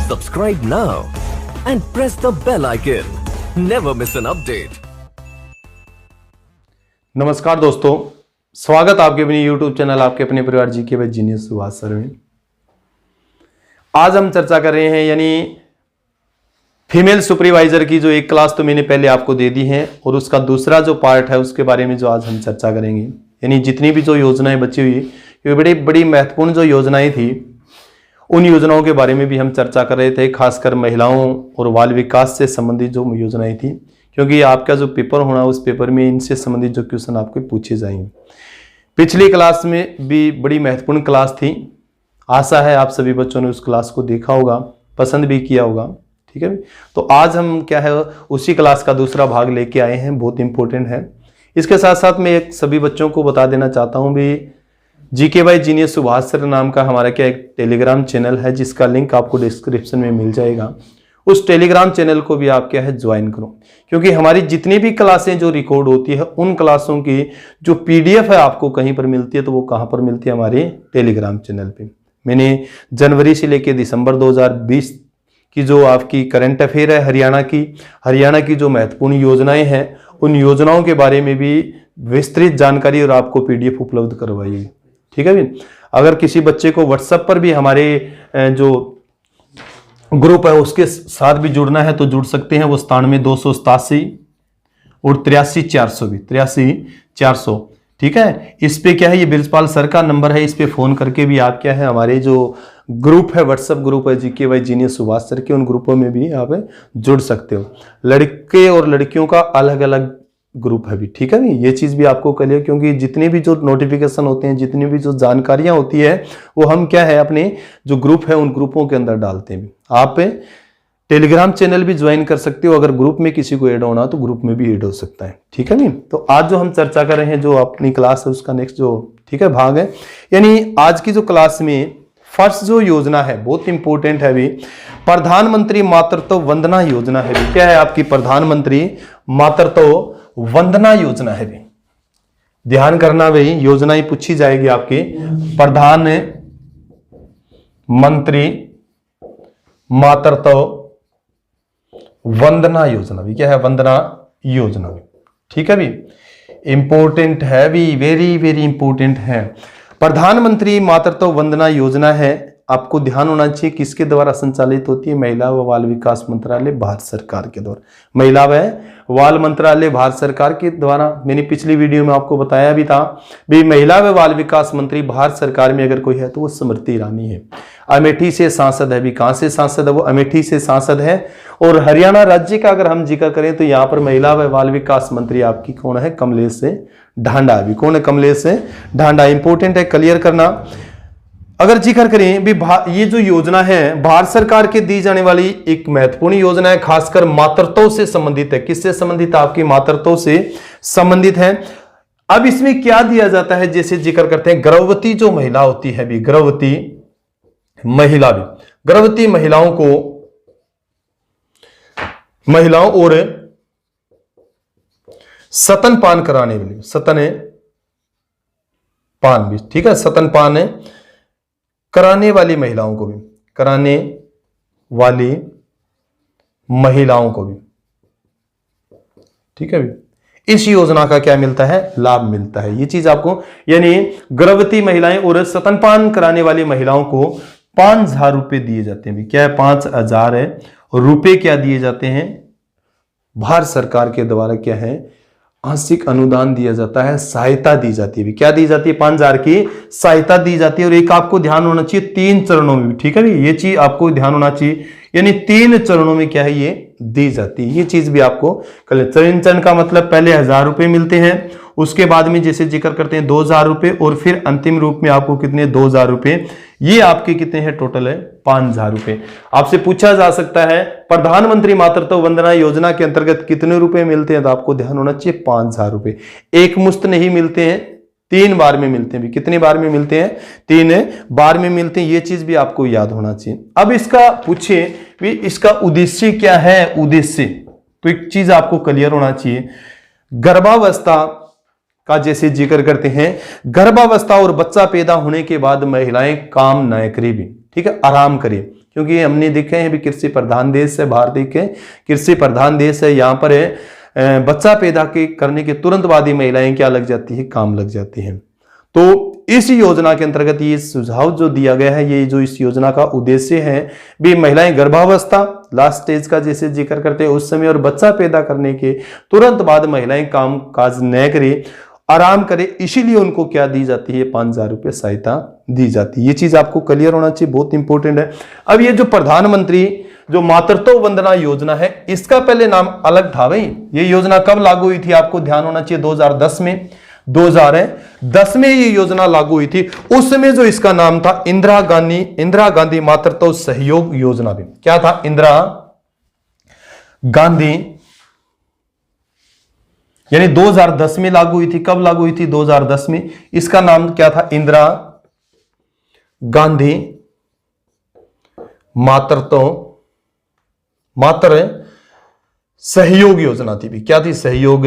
Subscribe now and press the bell icon. Never miss an update. नमस्कार दोस्तों, स्वागत आपके अपने YouTube चैनल आपके अपने परिवार GK by genius Subhash sir में। आज हम चर्चा कर रहे हैं यानी फीमेल सुपरवाइजर की जो एक क्लास तो मैंने पहले आपको दे दी है और उसका दूसरा जो पार्ट है उसके बारे में जो आज हम चर्चा करेंगे। यानी जितनी भी जो योजनाएं बची हुई ये बड़ी बड़ी महत्वपूर्ण जो योजनाएं थी उन योजनाओं के बारे में भी हम चर्चा कर रहे थे, खासकर महिलाओं और बाल विकास से संबंधित जो योजनाएं थी, क्योंकि आपका जो पेपर होना उस पेपर में इनसे संबंधित जो क्वेश्चन आपके पूछे जाएंगे। पिछली क्लास में भी बड़ी महत्वपूर्ण क्लास थी, आशा है आप सभी बच्चों ने उस क्लास को देखा होगा, पसंद भी किया होगा। ठीक है, तो आज हम क्या है उसी क्लास का दूसरा भाग लेके आए हैं, बहुत इंपॉर्टेंट है। इसके साथ साथ मैं एक सभी बच्चों को बता देना चाहता हूं भी GK by genius Subhash sir नाम का हमारा क्या एक टेलीग्राम चैनल है जिसका लिंक आपको डिस्क्रिप्शन में मिल जाएगा। उस टेलीग्राम चैनल को भी आप क्या है ज्वाइन करो, क्योंकि हमारी जितनी भी क्लासें जो रिकॉर्ड होती है उन क्लासों की जो पीडीएफ है आपको कहीं पर मिलती है, तो वो कहां पर मिलती है? हमारे टेलीग्राम चैनल पे। मैंने जनवरी से लेकर दिसंबर 2020 की जो आपकी करंट अफेयर है हरियाणा की जो महत्वपूर्ण योजनाएं हैं उन योजनाओं के बारे में भी विस्तृत जानकारी और आपको पीडीएफ उपलब्ध करवाई है। ठीक है भी, अगर किसी बच्चे को व्हाट्सएप पर भी हमारे जो ग्रुप है उसके साथ भी जुड़ना है तो जुड़ सकते हैं। वो 97-287 और 83-400 भी 83-400। ठीक है, इस पे क्या है ये ब्रिजपाल सर का नंबर है, इस पे फोन करके भी आप क्या है हमारे जो ग्रुप है व्हाट्सएप ग्रुप है GK by genius Subhash sir के, उन ग्रुपों में भी आप जुड़ सकते हो। लड़के और लड़कियों का अलग अलग ग्रुप है भी। ठीक है, ये चीज भी आपको क्लियर, क्योंकि जितने भी जो नोटिफिकेशन होते हैं, जितनी भी जो जानकारियां होती है वो हम क्या है अपने जो ग्रुप है उन ग्रुपों के अंदर डालते हैं। आप टेलीग्राम चैनल भी ज्वाइन कर सकते हो, अगर ग्रुप में किसी को ऐड होना तो ग्रुप में भी ऐड हो सकता है। ठीक है नी, तो आज जो हम चर्चा कर रहे हैं जो अपनी क्लास है उसका नेक्स्ट जो ठीक है भाग है, यानी आज की जो क्लास में फर्स्ट जो योजना है बहुत इंपॉर्टेंट है भी, प्रधानमंत्री मातृत्व वंदना योजना है भी। क्या है आपकी? प्रधानमंत्री मातृत्व वंदना योजना है भी। ध्यान करना भाई, योजना ही पूछी जाएगी आपकी। प्रधानमंत्री मातृत्व वंदना योजना भी। क्या है? वंदना योजना भी। ठीक है भी, इंपॉर्टेंट है भी, वेरी वेरी इंपॉर्टेंट है। प्रधानमंत्री मातृत्व वंदना योजना है, आपको ध्यान होना चाहिए किसके द्वारा संचालित होती है? महिला व बाल विकास मंत्रालय भारत सरकार के द्वारा। महिला व बाल मंत्रालय भारत सरकार के द्वारा। मैंने पिछली वीडियो में आपको बताया भी था भी महिला व बाल विकास मंत्री भारत सरकार में अगर कोई है तो वो स्मृति ईरानी है। अमेठी से सांसद है भी। कहां से सांसद है? वो अमेठी से सांसद है। और हरियाणा राज्य का अगर हम जिक्र करें तो यहाँ पर महिला व बाल विकास मंत्री आपकी कौन है? कमलेश ढांडा भी। कौन है? कमलेश ढांडा। इंपॉर्टेंट है, क्लियर करना। अगर जिक्र करें भी ये जो योजना है भारत सरकार के दी जाने वाली एक महत्वपूर्ण योजना है, खासकर मातृत्व से संबंधित है। किससे संबंधित? आपकी मातृत्व से संबंधित है। अब इसमें क्या दिया जाता है? जैसे जिक्र करते हैं गर्भवती जो महिला होती है भी, गर्भवती महिला भी, गर्भवती महिलाओं और स्तनपान कराने वाली, स्तनपान भी। ठीक है, स्तनपान कराने वाली महिलाओं को भी, कराने वाली महिलाओं को भी। ठीक है भी, इस योजना का क्या मिलता है? लाभ मिलता है। ये चीज आपको, यानी गर्भवती महिलाएं और स्तनपान कराने वाली महिलाओं को 5,000 रुपए दिए जाते हैं भी। क्या है? 5,000 रुपए क्या दिए जाते हैं? भारत सरकार के द्वारा क्या है आंशिक अनुदान दिया जाता है, सहायता दी जाती है। क्या दी जाती है? 5,000 की सहायता दी जाती है। और एक आपको ध्यान होना चाहिए 3 चरणों में भी। ठीक है भी, ये चीज आपको ध्यान होना चाहिए, यानी 3 चरणों में क्या है ये दी जाती है। ये चीज भी आपको कल चरण का मतलब पहले 1,000 रुपए मिलते हैं, उसके बाद में जैसे जिक्र करते हैं 2,000 रुपए, और फिर अंतिम रूप में आपको कितने? 2,000 रुपए। ये आपके कितने हैं? टोटल है 5,000 रुपए। आपसे पूछा जा सकता है प्रधानमंत्री मातृत्व वंदना योजना के अंतर्गत कितने रुपए मिलते हैं? तो आपको ध्यान होना चाहिए 5,000 रुपए। एक मुश्त नहीं मिलते हैं, 3 बार में मिलते हैं भी। कितने बार में मिलते हैं? 3 बार में मिलते हैं। ये चीज भी आपको याद होना चाहिए। अब इसका पूछे भी इसका उद्देश्य क्या है? उद्देश्य तो एक चीज आपको क्लियर होना चाहिए, गर्भावस्था का जैसे जिक्र करते हैं, गर्भावस्था और बच्चा पैदा होने के बाद महिलाएं काम न करें भी, ठीक है, आराम करें, क्योंकि हमने देखे हैं भी कृषि प्रधान देश है भारत, एक कृषि प्रधान देश है। यहाँ पर बच्चा पैदा करने के तुरंत बाद ही महिलाएं क्या लग जाती है, काम लग जाती हैं। तो इस योजना के अंतर्गत ये सुझाव जो दिया गया है, ये जो इस योजना का उद्देश्य है भी महिलाएं गर्भावस्था लास्ट स्टेज का जैसे जिक्र करते हैं उस समय और बच्चा पैदा करने के तुरंत बाद महिलाएं काम काज न करे, आराम करे, इसीलिए उनको क्या दी जाती है, 5,000 रुपये सहायता दी जाती है। ये चीज आपको क्लियर होना चाहिए, बहुत इंपॉर्टेंट है। अब ये जो प्रधानमंत्री जो मातृत्व वंदना योजना है, इसका पहले नाम अलग था भाई। ये योजना कब लागू हुई थी आपको ध्यान होना चाहिए, 2010 में। 2010 में ये योजना लागू हुई थी। उस समय जो इसका नाम था इंदिरा गांधी मातृत्व सहयोग योजना। भी क्या था, इंदिरा गांधी, यानी 2010 में लागू हुई थी। कब लागू हुई थी, 2010 में। इसका नाम क्या था, इंदिरा गांधी मातृ सहयोग योजना थी भी। क्या थी, सहयोग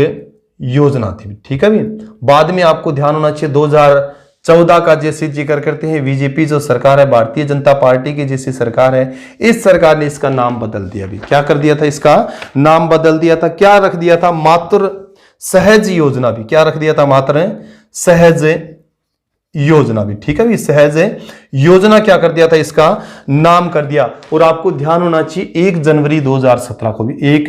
योजना थी, ठीक है भी। बाद में आपको ध्यान होना चाहिए 2014 का जैसे जिक्र करते हैं, बीजेपी जो सरकार है, भारतीय जनता पार्टी की जैसी सरकार है, इस सरकार ने इसका नाम बदल दिया भी। क्या कर दिया था, इसका नाम बदल दिया था। क्या रख दिया था, मातृ सहज योजना भी। क्या रख दिया था, मातृ सहज योजना भी, ठीक है भी। सहज योजना क्या कर दिया था, इसका नाम कर दिया। और आपको ध्यान होना चाहिए 1 जनवरी 2017 को भी, 1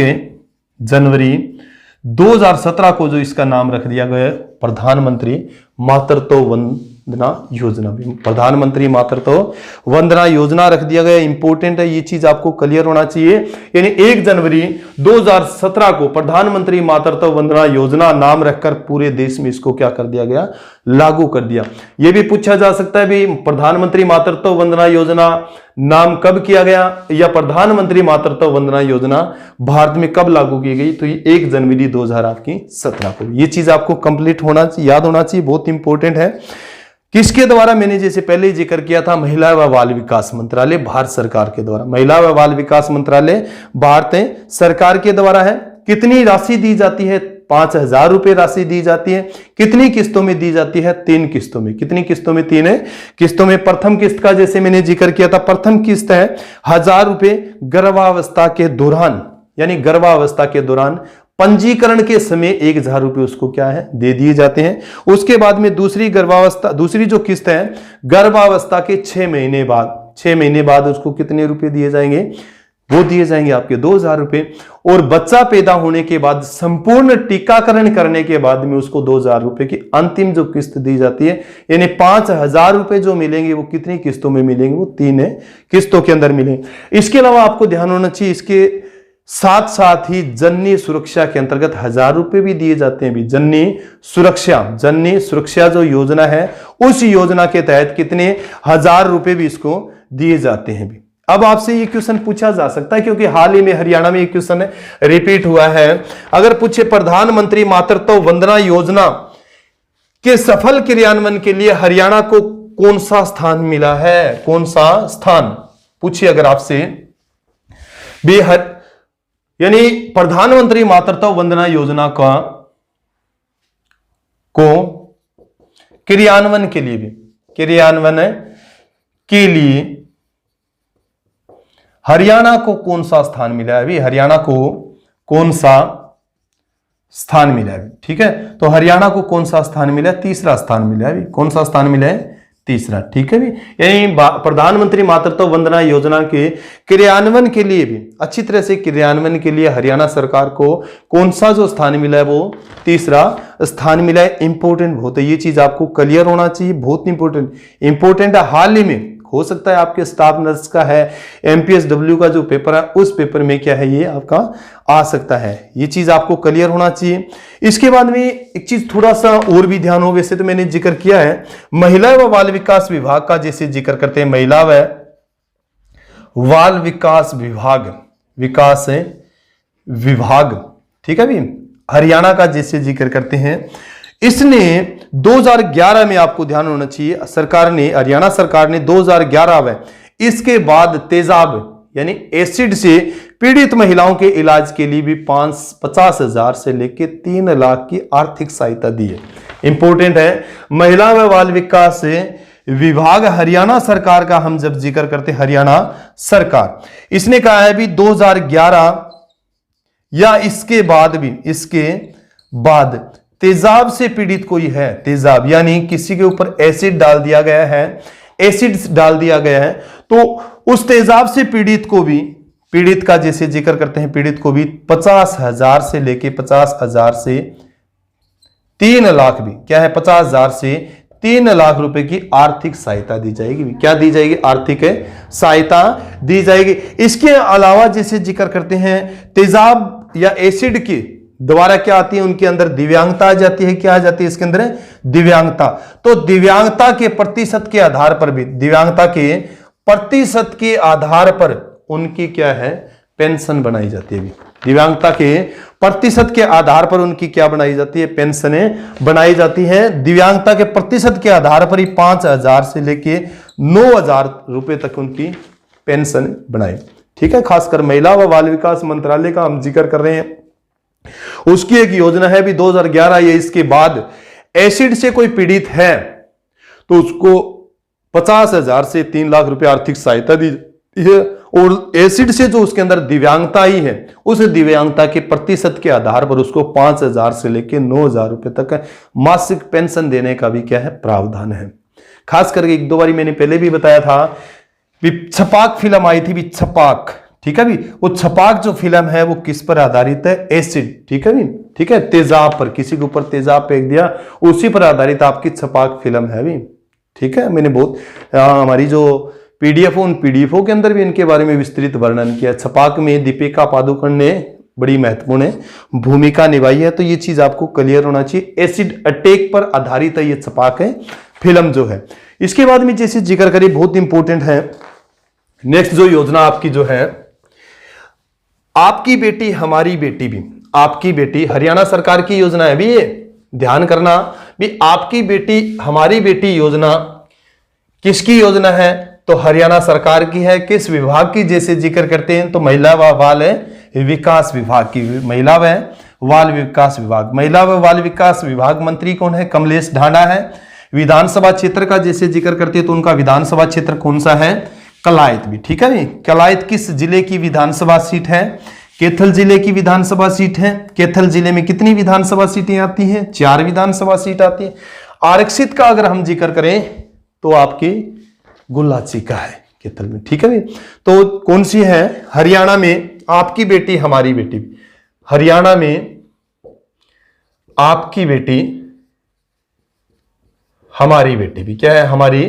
जनवरी 2017 को जो इसका नाम रख दिया गया प्रधानमंत्री मातृत्व वंदना योजना भी। प्रधानमंत्री मातृत्व वंदना योजना रख दिया गया, इंपॉर्टेंट है, ये चीज आपको क्लियर होना चाहिए। यानी 1 जनवरी 2017 को प्रधानमंत्री मातृत्व वंदना योजना नाम रखकर पूरे देश में इसको क्या कर दिया गया, लागू कर दिया। यह भी पूछा जा सकता है भी प्रधानमंत्री मातृत्व वंदना योजना नाम कब किया गया, या प्रधानमंत्री मातृत्व वंदना योजना भारत में कब लागू की गई, तो ये 1 जनवरी 2017 को। ये चीज आपको कंप्लीट होना चाहिए, याद होना चाहिए, बहुत इंपॉर्टेंट है। किसके द्वारा, मैंने जैसे पहले ही जिक्र किया था, महिला व बाल विकास मंत्रालय भारत सरकार के द्वारा। महिला व बाल विकास मंत्रालय भारत सरकार के द्वारा है। कितनी राशि दी जाती है, 5,000 रुपए राशि दी जाती है। कितनी किस्तों में दी जाती है, 3 किस्तों में। कितनी किस्तों में, 3 किस्तों में। प्रथम किस्त का जैसे मैंने जिक्र किया था, प्रथम किस्त है 1,000 रुपए गर्भावस्था के दौरान, यानी गर्भावस्था के दौरान पंजीकरण के समय 1,000 रुपए उसको क्या है, दे दिए जाते हैं। उसके बाद में दूसरी जो किस्त है गर्भावस्था के 6 महीने बाद, 6 महीने बाद उसको कितने रुपए दिए जाएंगे, वो दिए जाएंगे आपके 2,000 रुपए। और बच्चा पैदा होने के बाद संपूर्ण टीकाकरण करने के बाद में उसको 2,000 रुपए की अंतिम जो किस्त दी जाती है, यानी 5,000 रुपए जो मिलेंगे वो कितनी किस्तों में मिलेंगे, वो 3 किस्तों के अंदर मिलेंगे। इसके अलावा आपको ध्यान होना चाहिए, इसके साथ साथ ही जननी सुरक्षा के अंतर्गत 1,000 रुपए भी दिए जाते हैं भी। जननी सुरक्षा जो योजना है, उस योजना के तहत कितने 1,000 रुपए भी इसको दिए जाते हैं भी। अब आपसे ये क्वेश्चन पूछा जा सकता है, क्योंकि हाल ही में हरियाणा में ये क्वेश्चन रिपीट हुआ है। अगर पूछे प्रधानमंत्री मातृत्व वंदना योजना के सफल क्रियान्वयन के लिए हरियाणा को कौन सा स्थान मिला है, कौन सा स्थान पूछिए अगर आपसे भी, यानी प्रधानमंत्री मातृत्व वंदना योजना का को क्रियान्वयन के लिए हरियाणा को कौन सा स्थान मिला है अभी, हरियाणा को कौन सा स्थान मिला है, ठीक है। तो हरियाणा को कौन सा स्थान मिला है, 3रा स्थान मिला है अभी। कौन सा स्थान मिला है, 3रा, ठीक है भी। यानी प्रधानमंत्री मातृत्व वंदना योजना के क्रियान्वयन के लिए भी, अच्छी तरह से क्रियान्वयन के लिए हरियाणा सरकार को कौन सा जो स्थान मिला है, वो 3रा स्थान मिला है। इंपॉर्टेंट बहुत है, ये चीज आपको क्लियर होना चाहिए, बहुत इंपॉर्टेंट है। हाल ही में हो सकता है आपके स्टाफ नर्स का है, MPSW का जो पेपर है, उस पेपर में क्या है, ये आपका आ सकता है। ये चीज आपको क्लियर होना चाहिए। इसके बाद में एक चीज थोड़ा सा और भी ध्यान हो, वैसे तो मैंने जिक्र किया है, महिला व बाल विकास विभाग का जैसे जिक्र करते हैं, महिला व बाल विकास विभाग, ठीक है भी, हरियाणा का जैसे जिक्र करते हैं। इसने 2011 में, आपको ध्यान होना चाहिए, हरियाणा सरकार ने 2011 में इसके बाद तेजाब यानी एसिड से पीड़ित महिलाओं के इलाज के लिए भी 50,000 से लेकर 3 लाख की आर्थिक सहायता दी है। इंपॉर्टेंट है, महिला व बाल विकास विभाग हरियाणा सरकार का हम जब जिक्र करते हैं, हरियाणा सरकार, इसने कहा है भी 2011 या इसके बाद भी, इसके बाद तेजाब से पीड़ित कोई है, तेजाब यानी किसी के ऊपर एसिड डाल दिया गया है, एसिड डाल दिया गया है, तो उस तेजाब से पीड़ित को भी, पीड़ित का जैसे जिक्र करते हैं, पीड़ित को भी 50,000 से लेके 50,000 से 3 लाख भी, क्या है, 50,000 से 3 लाख रुपए की आर्थिक सहायता दी जाएगी। क्या दी जाएगी? आर्थिक सहायता दी जाएगी। इसके अलावा जैसे जिक्र करते हैं, तेजाब या एसिड की द्वारा क्या आती है, उनके अंदर दिव्यांगता आ जाती है। क्या आ जाती है इसके अंदर? दिव्यांगता। तो दिव्यांगता के प्रतिशत के आधार पर भी, दिव्यांगता के प्रतिशत के आधार पर उनकी क्या है, पेंशन बनाई जाती है। दिव्यांगता के प्रतिशत के आधार पर उनकी क्या बनाई जाती है, पेंशनें बनाई जाती हैं। दिव्यांगता के प्रतिशत के आधार पर ही 5,000 से लेके 9,000 रुपए तक उनकी पेंशन बनाई। ठीक है, खासकर महिला व बाल विकास मंत्रालय का हम जिक्र कर रहे हैं, उसकी एक योजना है भी 2011 या इसके बाद एसिड से कोई पीड़ित है तो उसको 50,000 से 3 लाख रुपए आर्थिक सहायता दी है। और एसिड से जो उसके अंदर दिव्यांगता आई है, उस दिव्यांगता के प्रतिशत के आधार पर उसको 5,000 से लेकर 9,000 रुपए तक मासिक पेंशन देने का भी क्या है, प्रावधान है। खास करके 1-2 बारी मैंने पहले भी बताया था, छपाक फिल्म आई थी भी, छपाक, ठीक है भी, वो छपाक जो फिल्म है वो किस पर आधारित है, एसिड, ठीक है भी, ठीक है, तेजाब पर, किसी के ऊपर तेजाब फेंक दिया, उसी पर आधारित आपकी छपाक फिल्म है भी। ठीक है, मैंने बहुत हमारी जो पीडीएफ, उन पीडीएफओ के अंदर भी इनके बारे में विस्तृत वर्णन किया। छपाक में दीपिका पादुकोण ने बड़ी महत्वपूर्ण भूमिका निभाई है, तो ये चीज आपको क्लियर होना चाहिए। एसिड अटैक पर आधारित है ये छपाक है फिल्म जो है। इसके बाद में जैसे जिक्र करिए, बहुत इंपॉर्टेंट है, नेक्स्ट जो योजना आपकी जो है, आपकी बेटी हमारी बेटी भी, आपकी बेटी, हरियाणा सरकार की योजना है भी ये, ध्यान करना भी, आपकी बेटी हमारी बेटी योजना किसकी योजना है, तो हरियाणा सरकार की है। किस विभाग की जैसे जिक्र करते हैं, तो महिला व बाल विकास विभाग की, महिला व बाल विकास विभाग, महिला व बाल विकास विभाग मंत्री कौन है, कमलेश ढांडा है। विधानसभा क्षेत्र का जैसे जिक्र करते हैं तो उनका विधानसभा क्षेत्र कौन सा है, कलायत भी, ठीक है। कलायत किस जिले की विधानसभा सीट है, कैथल जिले की विधानसभा सीट है। कैथल जिले में कितनी विधानसभा सीटें आती हैं, 4 विधानसभा सीट आती है। आरक्षित का अगर हम जिक्र करें तो आपकी गुल्लाची का है कैथल में, ठीक है। तो कौन सी है, हरियाणा में आपकी बेटी हमारी बेटी, हरियाणा में आपकी बेटी हमारी बेटी भी, क्या है, हमारी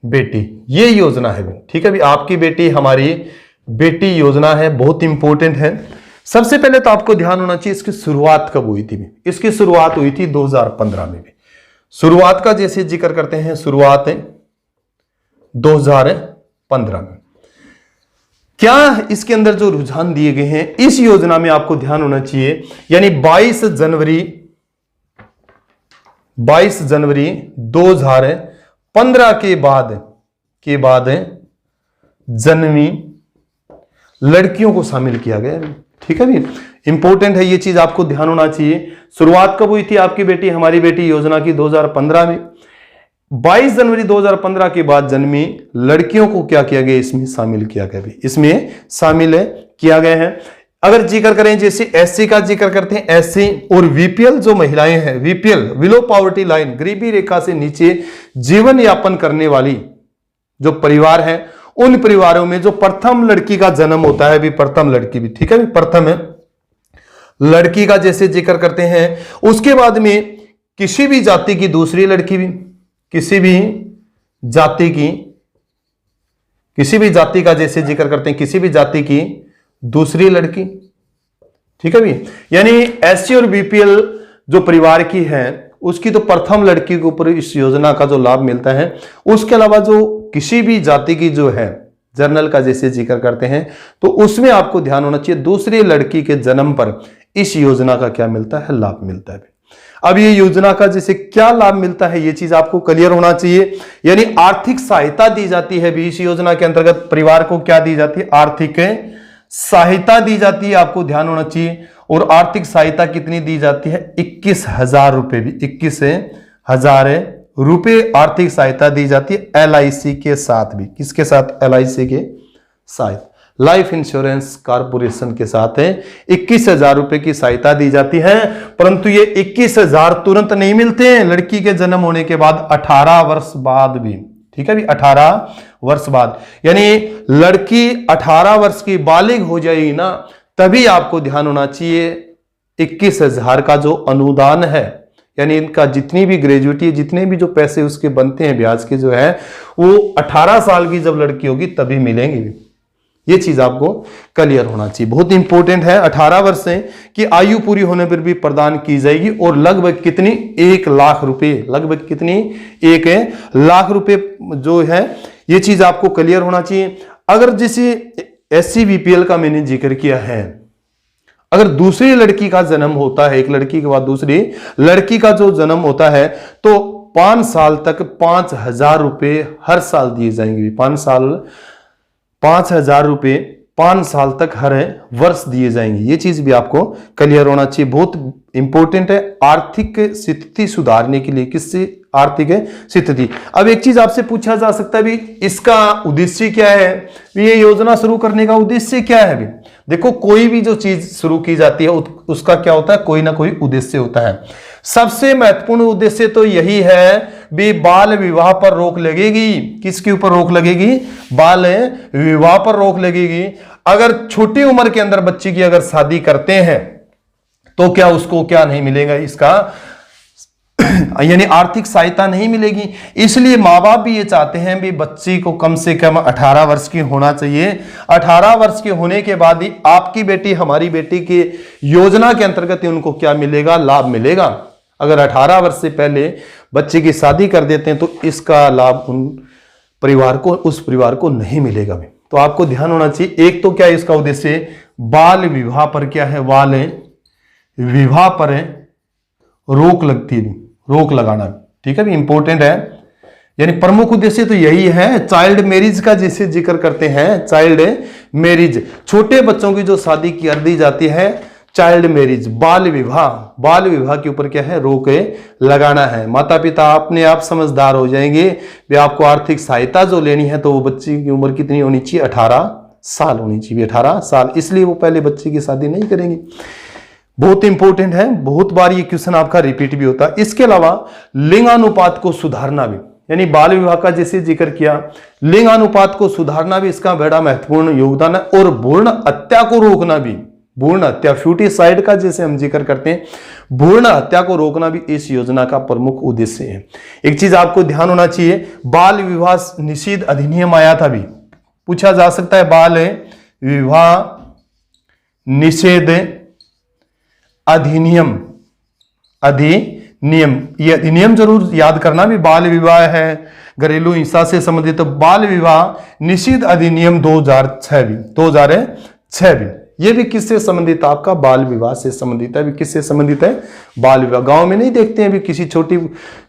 बेटी, ये योजना है, ठीक है भी, आपकी बेटी हमारी बेटी योजना है, बहुत इंपॉर्टेंट है। सबसे पहले तो आपको ध्यान होना चाहिए इसकी शुरुआत कब हुई थी। इसकी शुरुआत हुई थी 2015 में भी। शुरुआत का जैसे जिक्र करते हैं, शुरुआत है 2015 में। क्या इसके अंदर जो रुझान दिए गए हैं इस योजना में आपको ध्यान होना चाहिए, यानी 22 जनवरी 2015 के बाद जन्मी लड़कियों को शामिल किया गया, ठीक है भी, इंपॉर्टेंट है ये चीज, आपको ध्यान होना चाहिए। शुरुआत कब हुई थी आपकी बेटी हमारी बेटी योजना की, 2015 में। 22 जनवरी 2015 के बाद जन्मी लड़कियों को क्या किया गया, इसमें शामिल किया गया भी, इसमें शामिल किया गया है। अगर जिक्र करें जैसे एससी का जिक्र करते हैं, एससी और बीपीएल जो महिलाएं हैं, बीपीएल बिलो पॉवर्टी लाइन, गरीबी रेखा से नीचे जीवन यापन करने वाली जो परिवार है, उन परिवारों में जो प्रथम लड़की का जन्म होता है भी, प्रथम लड़की भी, ठीक है, प्रथम है लड़की का जैसे जिक्र करते हैं, उसके बाद में किसी भी जाति की दूसरी लड़की भी, किसी भी जाति का जैसे जिक्र करते हैं, किसी भी जाति की दूसरी लड़की, ठीक है भी, यानी एससी और बीपीएल जो परिवार की है उसकी तो प्रथम लड़की के ऊपर इस योजना का जो लाभ मिलता है। उसके अलावा जो किसी भी जाति की जो है, जर्नल का जैसे जिक्र करते हैं, तो उसमें आपको ध्यान होना चाहिए दूसरी लड़की के जन्म पर इस योजना का क्या मिलता है, लाभ मिलता है। अब ये योजना का जैसे क्या लाभ मिलता है ये चीज आपको क्लियर होना चाहिए, यानी आर्थिक सहायता दी जाती है भी, इस योजना के अंतर्गत परिवार को क्या दी जाती है, आर्थिक सहायता दी जाती है, आपको ध्यान होना चाहिए। और आर्थिक सहायता कितनी दी जाती है, 21,000 रुपए भी, 21,000 रुपए आर्थिक सहायता दी जाती है LIC के साथ भी। किसके साथ? LIC के साथ, लाइफ इंश्योरेंस कॉर्पोरेशन के साथ है। 21,000 रुपए की सहायता दी जाती है, परंतु ये 21,000 तुरंत नहीं मिलते हैं, लड़की के जन्म होने के बाद 18 वर्ष बाद भी। ठीक है भी, 18 वर्ष बाद, यानी लड़की 18 वर्ष की बालिग हो जाएगी ना, तभी आपको ध्यान होना चाहिए 21,000 का जो अनुदान है, यानी इनका जितनी भी ग्रेजुएटी, जितने भी जो पैसे उसके बनते हैं ब्याज के जो है, वो 18 साल की जब लड़की होगी तभी मिलेंगे। ये चीज आपको क्लियर होना चाहिए, बहुत इंपॉर्टेंट है। 18 वर्ष की आयु पूरी होने पर भी प्रदान की जाएगी, और लगभग कितनी? 1 लाख रुपए, लगभग कितनी? 1 लाख रुपए जो है, ये चीज आपको क्लियर होना चाहिए। अगर जैसे SC BPL का मैंने जिक्र किया है, अगर दूसरी लड़की का जन्म होता है, एक लड़की के बाद दूसरी लड़की का जो जन्म होता है, तो 5 साल तक 5,000 रुपए हर साल दिए जाएंगे। 5,000 रुपए 5 साल तक हर वर्ष दिए जाएंगे। ये चीज भी आपको क्लियर होना चाहिए, बहुत इंपॉर्टेंट है आर्थिक स्थिति सुधारने के लिए। किससे? आर्थिक स्थिति। अब एक चीज आपसे पूछा जा सकता है भी, इसका उद्देश्य क्या है? ये योजना शुरू करने का उद्देश्य क्या है? भी देखो, कोई भी जो चीज शुरू की जाती है उसका क्या होता है? कोई ना कोई उद्देश्य होता है। सबसे महत्वपूर्ण उद्देश्य तो यही है भी, बाल विवाह पर रोक लगेगी। किसके ऊपर रोक लगेगी? बाल विवाह पर रोक लगेगी। अगर छोटी उम्र के अंदर बच्ची की अगर शादी करते हैं तो क्या उसको क्या नहीं मिलेगा? इसका यानी आर्थिक सहायता नहीं मिलेगी। इसलिए माँ बाप भी ये चाहते हैं भी बच्ची को कम से कम 18 वर्ष की होना चाहिए। 18 वर्ष के होने के बाद ही आपकी बेटी, हमारी बेटी की योजना के अंतर्गत उनको क्या मिलेगा? लाभ मिलेगा। अगर 18 वर्ष से पहले बच्चे की शादी कर देते हैं तो इसका लाभ उन परिवार को, उस परिवार को नहीं मिलेगा भी। तो आपको ध्यान होना चाहिए, एक तो क्या है इसका उद्देश्य? बाल विवाह पर क्या है? बाल विवाह पर रोक लगती है, रोक लगाना। ठीक है भी, इंपॉर्टेंट है। यानी प्रमुख उद्देश्य तो यही है। चाइल्ड मैरिज का जिसे जिक्र करते हैं, चाइल्ड मैरिज, छोटे बच्चों की जो शादी कर दी जाती है, चाइल्ड मैरिज, बाल विवाह, बाल विवाह के ऊपर क्या है? रोक लगाना है। माता पिता अपने आप समझदार हो जाएंगे वे आपको आर्थिक सहायता जो लेनी है तो वो बच्ची की उम्र कितनी होनी चाहिए? 18 साल होनी चाहिए। 18 साल, इसलिए वो पहले बच्चे की शादी नहीं करेंगे। बहुत इंपॉर्टेंट है, बहुत बार ये क्वेश्चन आपका रिपीट भी होता है। इसके अलावा लिंगानुपात को सुधारना भी, यानी बाल विवाह का जैसे जिक्र किया, लिंगानुपात को सुधारना भी इसका बड़ा महत्वपूर्ण योगदान है। और भ्रूण हत्या को रोकना भी, भ्रूण हत्या, फ्यूटिसाइड का जैसे हम जिक्र करते हैं, भ्रूण हत्या को रोकना भी इस योजना का प्रमुख उद्देश्य है। एक चीज आपको ध्यान होना चाहिए, बाल विवाह निषेध अधिनियम आया था, भी पूछा जा सकता है। बाल विवाह निषेध अधिनियम, ये अधिनियम जरूर याद करना भी। बाल विवाह है, घरेलू हिंसा से संबंधित, तो बाल विवाह निषेध अधिनियम 2006 भी, ये भी किससे संबंधित? आपका बाल विवाह से संबंधित है। भी किससे संबंधित है? बाल विवाह। गांव में नहीं देखते हैं भी, किसी छोटी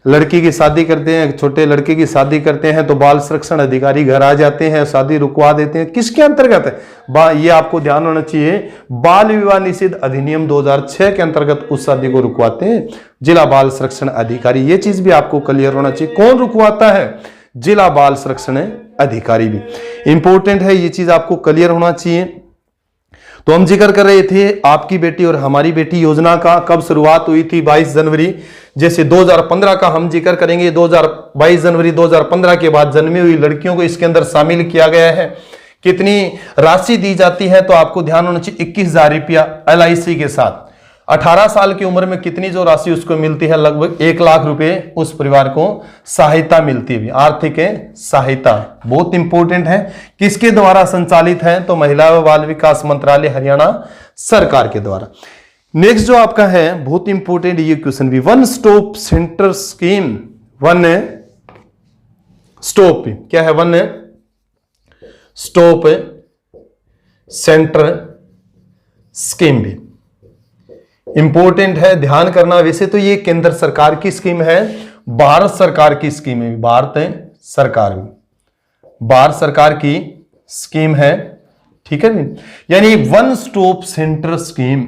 लड़की की शादी करते हैं, छोटे लड़के की शादी करते हैं तो बाल संरक्षण अधिकारी घर आ जाते हैं, शादी रुकवा देते हैं। किसके अंतर्गत है? ये आपको ध्यान होना चाहिए, बाल विवाह निषेध अधिनियम 2006 के अंतर्गत उस शादी को रुकवाते हैं जिला बाल संरक्षण अधिकारी। ये चीज भी आपको क्लियर होना चाहिए, कौन रुकवाता है? जिला बाल संरक्षण अधिकारी भी इंपॉर्टेंट है, ये चीज आपको क्लियर होना चाहिए। तो हम जिक्र कर रहे थे आपकी बेटी और हमारी बेटी योजना का, कब शुरुआत हुई थी? 22 जनवरी। जैसे 2015 का हम जिक्र करेंगे, 22 जनवरी 2015 के बाद जन्मी हुई लड़कियों को इसके अंदर शामिल किया गया है। कितनी राशि दी जाती है? तो आपको ध्यान होना चाहिए 21,000 रुपया LIC के साथ। 18 साल की उम्र में कितनी जो राशि उसको मिलती है? लगभग 1 लाख रुपए उस परिवार को सहायता मिलती है, आर्थिक सहायता। बहुत इंपॉर्टेंट है। किसके द्वारा संचालित है? तो महिला व बाल विकास मंत्रालय हरियाणा सरकार के द्वारा। नेक्स्ट जो आपका है, बहुत इंपॉर्टेंट ये क्वेश्चन भी, one stop centre scheme. One stop क्या है? वन स्टॉप सेंटर स्कीम भी इंपॉर्टेंट है, ध्यान करना। वैसे तो ये केंद्र सरकार की स्कीम है, भारत सरकार की स्कीम है, भारत सरकार की स्कीम है। ठीक है, यानी वन स्टॉप सेंटर स्कीम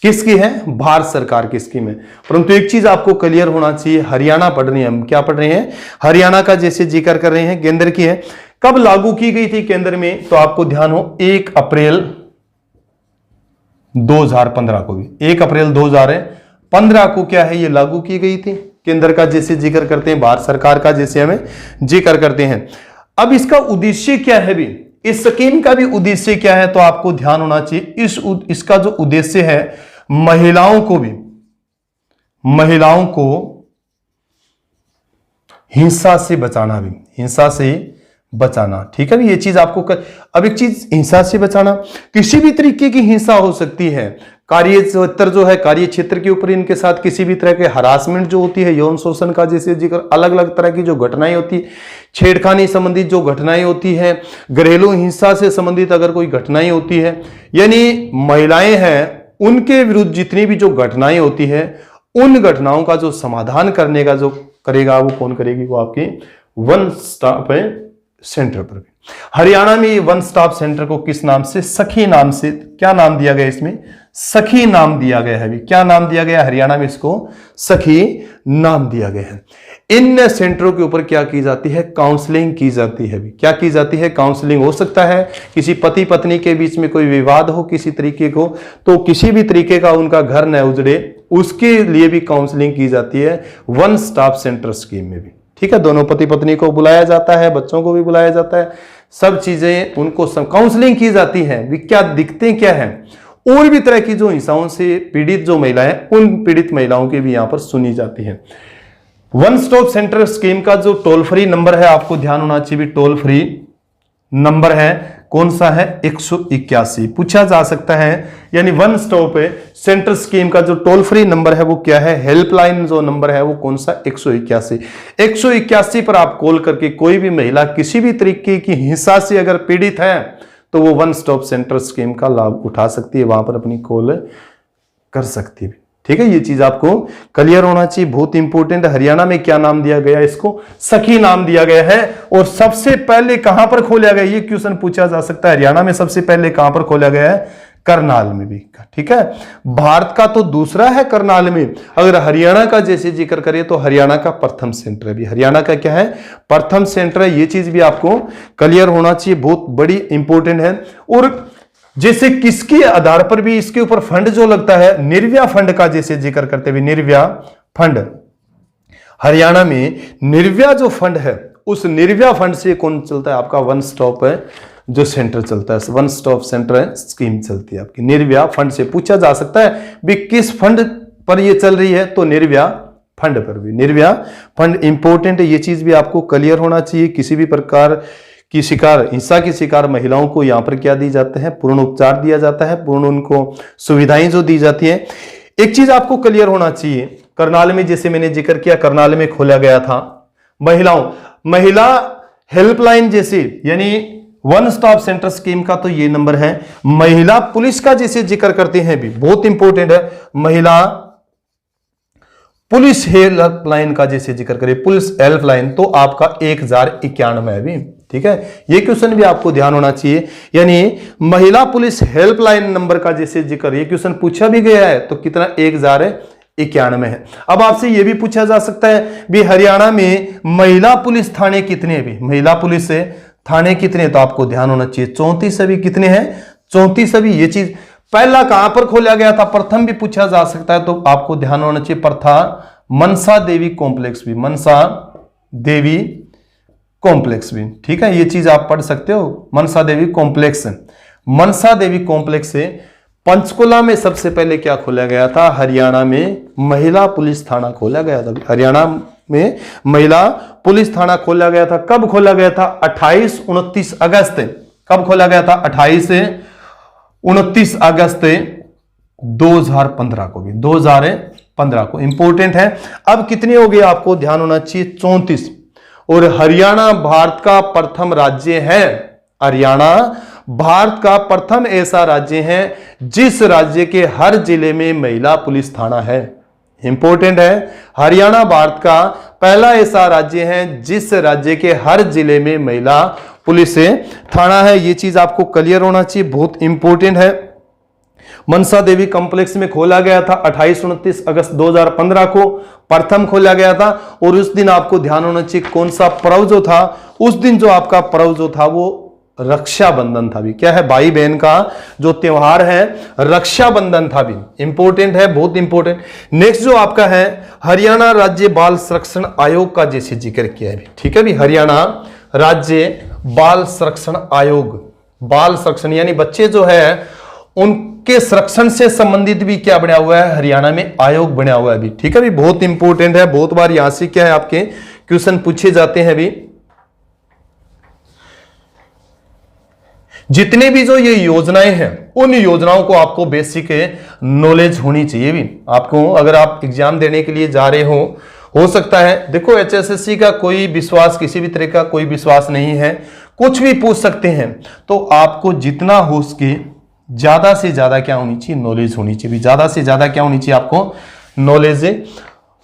किसकी है? भारत सरकार की स्कीम है। परंतु एक चीज आपको क्लियर होना चाहिए, हरियाणा पढ़ रहे हैं हम, क्या पढ़ रहे हैं? हरियाणा का जैसे जिक्र कर रहे हैं, केंद्र की है। कब लागू की गई थी केंद्र में? तो आपको ध्यान हो 1 अप्रैल 2015 को भी 1 अप्रैल 2015 को क्या है ये लागू की गई थी। केंद्र का जैसे जिक्र करते हैं, भारत सरकार का जैसे हमें जिक्र करते हैं। अब इसका उद्देश्य क्या है भी, इस स्कीम का भी उद्देश्य क्या है? तो आपको ध्यान होना चाहिए, इसका जो उद्देश्य है महिलाओं को हिंसा से बचाना, भी हिंसा से बचाना। ठीक है, ये चीज आपको अब एक चीज, हिंसा से बचाना, किसी भी तरीके की हिंसा हो सकती है। कार्य क्षेत्र के ऊपर इनके साथ किसी भी तरह के हरासमेंट जो होती है, यौन शोषण का जैसे जिक्र, अलग अलग तरह की जो घटनाएं होती है, छेड़खानी संबंधित जो घटनाएं होती है, घरेलू हिंसा से संबंधित अगर कोई घटनाएं होती है, यानी महिलाएं हैं उनके विरुद्ध जितनी भी जो घटनाएं होती है, उन घटनाओं का जो समाधान करने का जो करेगा वो कौन करेगी? वो आपकी वन स्टॉप सेंटर पर। हरियाणा में ये वन स्टॉप सेंटर को किस नाम से? सखी नाम से। क्या नाम दिया गया इसमें? सखी नाम दिया गया है। क्या नाम दिया गया? हरियाणा में इसको सखी नाम दिया गया है। इन सेंटरों के ऊपर क्या की जाती है? काउंसलिंग की जाती है। क्या की जाती है? काउंसलिंग। हो सकता है किसी पति पत्नी के बीच में कोई विवाद हो किसी तरीके को, तो किसी भी तरीके का उनका घर न उजड़े, उसके लिए भी काउंसलिंग की जाती है वन स्टॉप सेंटर स्कीम में भी। ठीक है, दोनों पति पत्नी को बुलाया जाता है, बच्चों को भी बुलाया जाता है, सब चीजें उनको काउंसलिंग की जाती है। वे क्या दिखते क्या है, और भी तरह की जो हिंसाओं से पीड़ित जो महिलाएं, उन पीड़ित महिलाओं की भी यहां पर सुनी जाती है। वन स्टॉप सेंटर स्कीम का जो टोल फ्री नंबर है, आपको ध्यान होना चाहिए, टोल फ्री नंबर है कौन सा है? 181 पूछा जा सकता है। यानी वन स्टॉप सेंटर स्कीम का जो टोल फ्री नंबर है वो क्या है? हेल्पलाइन जो नंबर है वो कौन सा? 181 पर आप कॉल करके कोई भी महिला किसी भी तरीके की हिंसा से अगर पीड़ित है तो वो वन स्टॉप सेंटर स्कीम का लाभ उठा सकती है, वहां पर अपनी कॉल कर सकती है। ठीक है, ये चीज आपको क्लियर होना चाहिए, बहुत इंपॉर्टेंट। हरियाणा में क्या नाम दिया गया? इसको सखी नाम दिया गया है। और सबसे पहले कहां पर खोला गया, ये क्वेश्चन पूछा जा सकता है। हरियाणा में सबसे पहले कहां पर खोला गया है? करनाल में भी। ठीक है, भारत का तो दूसरा है करनाल में। अगर हरियाणा का जैसे जिक्र करें तो हरियाणा का प्रथम सेंटर है भी। हरियाणा का क्या है? प्रथम सेंटर है। ये चीज भी आपको क्लियर होना चाहिए, बहुत बड़ी इंपॉर्टेंट है। और जैसे किसके आधार पर भी इसके ऊपर फंड जो लगता है, निर्भया फंड का जैसे जिक्र करते हुए, निर्भया फंड, हरियाणा में निर्भया जो फंड है, उस निर्भया फंड से कौन चलता है? आपका वन स्टॉप है जो सेंटर चलता है, वन स्टॉप सेंटर स्कीम चलती है आपकी निर्भया फंड से। पूछा जा सकता है भी किस फंड पर ये चल रही है, तो निर्भया फंड पर भी। निर्भया फंड इंपॉर्टेंट है, ये चीज भी आपको क्लियर होना चाहिए। किसी भी प्रकार की हिंसा की शिकार महिलाओं को यहां पर क्या दी जाते हैं? पूर्ण उपचार दिया जाता है, पूर्ण उनको सुविधाएं जो दी जाती है। एक चीज आपको क्लियर होना चाहिए, करनाल में जैसे मैंने जिक्र किया, करनाल में खोला गया था महिला हेल्पलाइन जैसे, यानी वन स्टॉप सेंटर स्कीम का तो ये नंबर है। महिला पुलिस का जैसे जिक्र करते हैं भी, बहुत इंपॉर्टेंट है। महिला पुलिस हेल्पलाइन का जैसे जिक्र करें, पुलिस हेल्पलाइन, तो आपका 1091 है भी। ठीक है, ये क्वेश्चन भी आपको ध्यान होना चाहिए। यानी महिला पुलिस हेल्पलाइन नंबर का जैसे जिक्र, ये क्वेश्चन पूछा भी गया है, तो कितना? 1091 है। अब आपसे यह भी पूछा जा सकता है भी हरियाणा में महिला पुलिस थाने कितने भी? महिला पुलिस थाने कितने? तो आपको ध्यान होना चाहिए 34 अभी। कितने हैं? 34 अभी। ये चीज पहला कहां पर खोला गया था? प्रथम भी पूछा जा सकता है, तो आपको ध्यान होना चाहिए मनसा देवी कॉम्प्लेक्स भी, मनसा देवी कॉम्प्लेक्स भी। ठीक है, ये चीज आप पढ़ सकते हो, मनसा देवी कॉम्प्लेक्स। मनसा देवी कॉम्प्लेक्स से पंचकुला में सबसे पहले क्या खोला गया था? हरियाणा में महिला पुलिस थाना खोला गया था। हरियाणा में महिला पुलिस थाना खोला गया था। कब खोला गया था? 28-29 अगस्त। कब खोला गया था? 28-29 अगस्त 2015 को भी, 2015 को। इंपॉर्टेंट है। अब कितने हो गए आपको ध्यान होना चाहिए? 34। और हरियाणा भारत का प्रथम राज्य है। हरियाणा भारत का प्रथम ऐसा राज्य है जिस राज्य के हर जिले में महिला पुलिस थाना है। इंपॉर्टेंट है, हरियाणा भारत का पहला ऐसा राज्य है जिस राज्य के हर जिले में महिला पुलिस थाना है। यह चीज आपको क्लियर होना चाहिए, बहुत इंपॉर्टेंट है। मनसा देवी कॉम्प्लेक्स में खोला गया था 28-29 अगस्त 2015 को प्रथम खोला गया था। और उस दिन आपको ध्यान होना चाहिए कौन सा पर्व जो था, उस दिन जो आपका पर्व जो था वो रक्षाबंधन था भी। क्या है, भाई बहन का जो त्योहार है रक्षाबंधन था भी। इंपॉर्टेंट है, बहुत इंपॉर्टेंट। नेक्स्ट जो आपका है हरियाणा राज्य बाल संरक्षण आयोग का जैसे जिक्र किया है, ठीक है भी। हरियाणा राज्य बाल संरक्षण आयोग, बाल संरक्षण यानी बच्चे जो है उनके संरक्षण से संबंधित भी क्या बना हुआ है, हरियाणा में आयोग बना हुआ है भी, ठीक है भी। बहुत इंपॉर्टेंट है, बहुत बार यहां से क्या है आपके क्वेश्चन पूछे जाते हैं भी। जितने भी जो ये योजनाएं हैं उन योजनाओं को आपको बेसिक नॉलेज होनी चाहिए भी। आपको अगर आप एग्जाम देने के लिए जा रहे हो सकता है, देखो एचएसएससी का कोई विश्वास, किसी भी तरह का कोई विश्वास नहीं है, कुछ भी पूछ सकते हैं। तो आपको जितना हो सके ज्यादा से ज्यादा क्या होनी चाहिए, नॉलेज होनी चाहिए। ज्यादा से ज्यादा क्या होनी चाहिए, आपको नॉलेज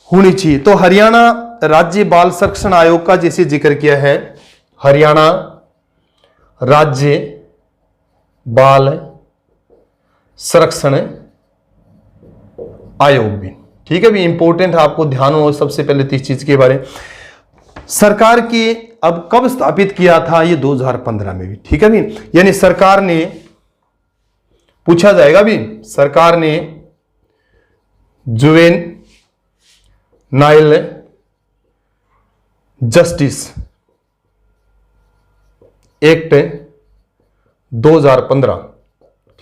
होनी चाहिए। तो हरियाणा राज्य बाल संरक्षण आयोग का जैसे जिक्र किया है, हरियाणा राज्य बाल संरक्षण आयोग भी, ठीक है भी। इंपॉर्टेंट है, आपको ध्यान हो सबसे पहले 30 चीज के बारे में। सरकार की अब कब स्थापित किया था, ये 2015 में भी, ठीक है भी। यानी सरकार ने, पूछा जाएगा भी, सरकार ने जुवेनाइल जस्टिस एक्ट 2015,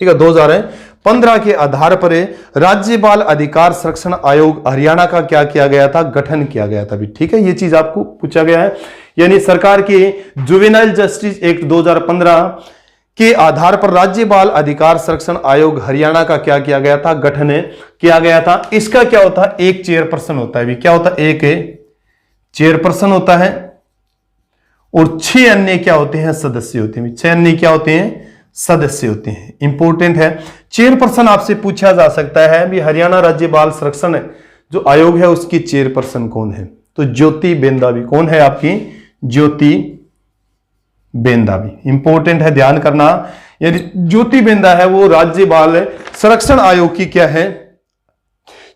ठीक है 2015 के आधार पर राज्य बाल अधिकार संरक्षण आयोग हरियाणा का क्या किया गया था, गठन किया गया था भी, ठीक है। ये चीज आपको पूछा गया है। यानी सरकार के जुवेनाइल जस्टिस एक्ट 2015 के आधार पर राज्य बाल अधिकार संरक्षण आयोग हरियाणा का क्या किया गया था, गठन किया गया था। इसका क्या होता है, एक चेयरपर्सन होता है भी। क्या होता है, एक चेयरपर्सन होता है और 6 अन्य क्या होते हैं, सदस्य होते हैं। 6 अन्य क्या होते हैं, सदस्य होते हैं। इंपॉर्टेंट है, चेयरपर्सन आपसे पूछा जा सकता है भी। हरियाणा राज्य बाल संरक्षण जो आयोग है उसकी चेयरपर्सन कौन है, तो ज्योति बेंदा भी। कौन है आपकी, ज्योति बेंदा भी। इंपॉर्टेंट है, ध्यान करना। यानी ज्योति बेंदा है वो राज्य बाल संरक्षण आयोग की क्या है,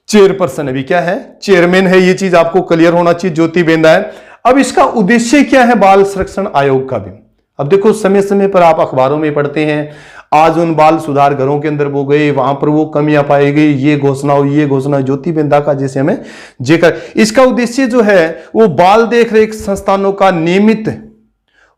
चेयरपर्सन है भी, क्या है, चेयरमैन है। ये चीज आपको क्लियर होना चाहिए, ज्योति बेंदा है। अब इसका उद्देश्य क्या है बाल संरक्षण आयोग का भी। अब देखो समय समय पर आप अखबारों में पढ़ते हैं, आज उन बाल सुधार घरों के अंदर वो गए, वहां पर वो कमियां पाई गई, ये घोषणा हो, ये घोषणा। ज्योति बेंदा का जैसे हमें जिक्र, इसका उद्देश्य जो है वो बाल देखरेख संस्थानों का नियमित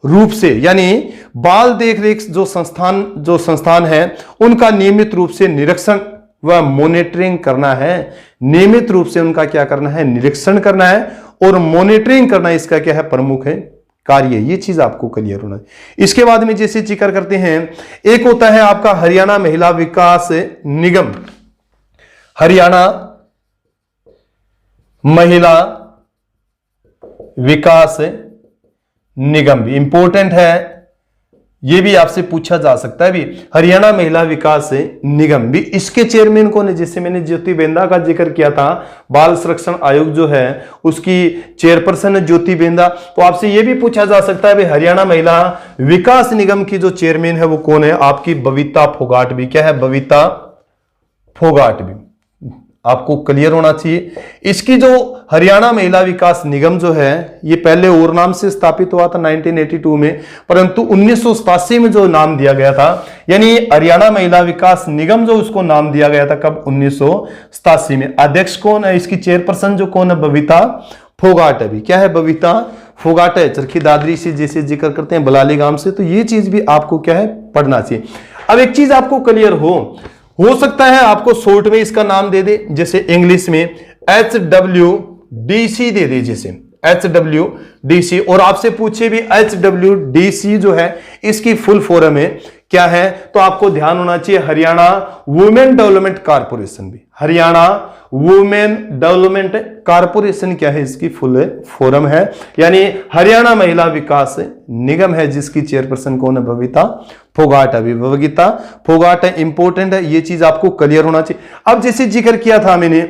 रूप से, यानी बाल देखरेख जो संस्थान है उनका नियमित रूप से निरीक्षण व मॉनिटरिंग करना है। नियमित रूप से उनका क्या करना है, निरीक्षण करना है और मॉनिटरिंग करना, इसका क्या है, प्रमुख है कार्य। ये चीज आपको क्लियर होना है। इसके बाद में जैसे जिक्र करते हैं, एक होता है आपका हरियाणा महिला विकास निगम, हरियाणा महिला विकास निगम भी इंपॉर्टेंट है। ये भी आपसे पूछा जा सकता है भी, हरियाणा महिला विकास निगम भी। इसके चेयरमैन कौन है, जैसे मैंने ज्योति बेंदा का जिक्र किया था, बाल संरक्षण आयोग जो है उसकी चेयरपर्सन है ज्योति बेंदा। तो आपसे ये भी पूछा जा सकता है भी, हरियाणा महिला विकास निगम की जो चेयरमैन है वो कौन है, आपकी बबीता फोगाट भी। क्या है, बबीता फोगाट भी, आपको क्लियर होना चाहिए। इसकी जो हरियाणा महिला विकास निगम जो है ये पहले और नाम से स्थापित हुआ था 1982 में, परंतु 1987 में जो नाम दिया गया था, यानी हरियाणा महिला विकास निगम जो उसको नाम दिया गया था कब, 1987 में। अध्यक्ष कौन है, इसकी चेयरपर्सन जो कौन है, बबीता फोगाट है भी। क्या है, बबीता फोगाट है, चरखी दादरी से जैसे जिक्र करते हैं, बलाली गांव से। तो ये चीज भी आपको क्या है, पढ़ना चाहिए। अब एक चीज आपको क्लियर हो सकता है आपको शॉर्ट में इसका नाम दे दे, जैसे इंग्लिश में HWDC दे दे, जैसे HWDC, और आपसे पूछे भी HWDC जो है इसकी फुल फॉर्म है क्या है, तो आपको ध्यान होना चाहिए हरियाणा वुमेन डेवलपमेंट कारपोरेशन भी। हरियाणा वुमेन डेवलपमेंट कारपोरेशन क्या है, इसकी फुल फॉर्म है, यानी हरियाणा महिला विकास निगम है, जिसकी चेयरपर्सन कौन है, बबीता फोगाट है। बबीता फोगाट है, इंपॉर्टेंट है, ये चीज आपको क्लियर होना चाहिए। अब जैसे जिक्र किया था मैंने,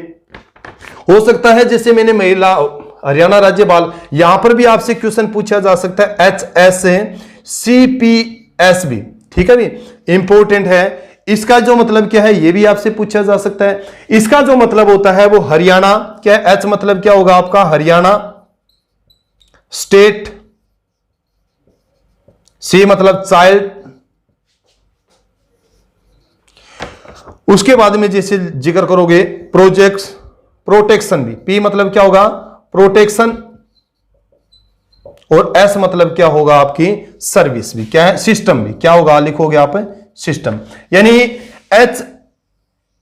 हो सकता है जैसे मैंने महिला हरियाणा राज्य बाल, यहां पर भी आपसे क्वेश्चन पूछा जा सकता है HSCPS भी, ठीक है भी, इंपॉर्टेंट है। इसका जो मतलब क्या है ये भी आपसे पूछा जा सकता है। इसका जो मतलब होता है वो हरियाणा, क्या एच मतलब क्या होगा आपका हरियाणा स्टेट, सी मतलब चाइल्ड, उसके बाद में जैसे जिक्र करोगे प्रोजेक्ट्स प्रोटेक्शन भी, पी मतलब क्या होगा प्रोटेक्शन, और एस मतलब क्या होगा आपकी सर्विस भी, क्या है सिस्टम भी, क्या होगा लिखोगे आप सिस्टम। यानी H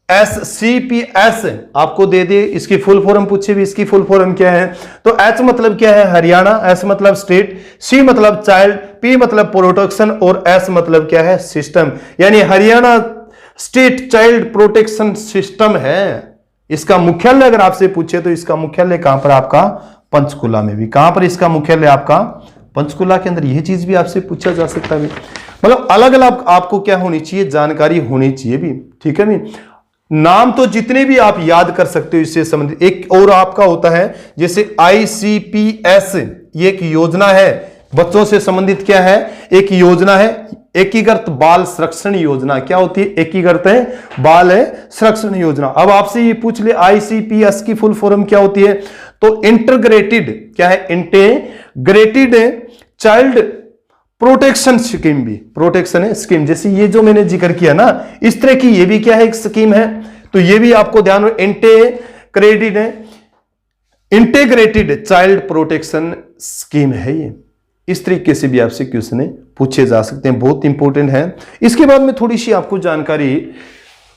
S C P S आपको दे दे, इसकी फुल फॉर्म पूछे भी इसकी फुल फॉर्म क्या है, तो एच मतलब क्या है हरियाणा, एस मतलब स्टेट, सी मतलब चाइल्ड, पी मतलब प्रोटेक्शन और एस मतलब क्या है सिस्टम। यानी Haryana state child protection system है। इसका मुख्यालय अगर आपसे पूछे तो इसका मुख्यालय कहां पर आपका पंचकुला में भी, कहां पर इसका मुख्यालय आपका पंचकुला के अंदर। यह चीज भी आपसे पूछा जा सकता है। मतलब अलग अलग आपको क्या होनी चाहिए जानकारी होनी चाहिए भी, ठीक है भी। नाम तो जितने भी आप याद कर सकते हो इससे संबंधित। एक और आपका होता है जैसे ICPS, ये एक योजना है बच्चों से संबंधित, क्या है एक योजना है एकीकृत बाल संरक्षण योजना। क्या होती है एकीकृत बाल संरक्षण योजना। अब आपसे ये पूछ ले ICPS की फुल फॉर्म क्या होती है, तो इंटीग्रेटेड क्या है इंटीग्रेटेड चाइल्ड प्रोटेक्शन स्कीम भी, प्रोटेक्शन स्कीम। जैसे ये जो मैंने जिक्र किया ना इस तरह की ये भी क्या है एक स्कीम है, तो ये भी आपको ध्यान रखो इंटीग्रेटेड चाइल्ड प्रोटेक्शन स्कीम है ये। इस तरीके से भी आपसे क्वेश्चन पूछे जा सकते हैं, बहुत इंपॉर्टेंट है। इसके बाद में थोड़ी सी आपको जानकारी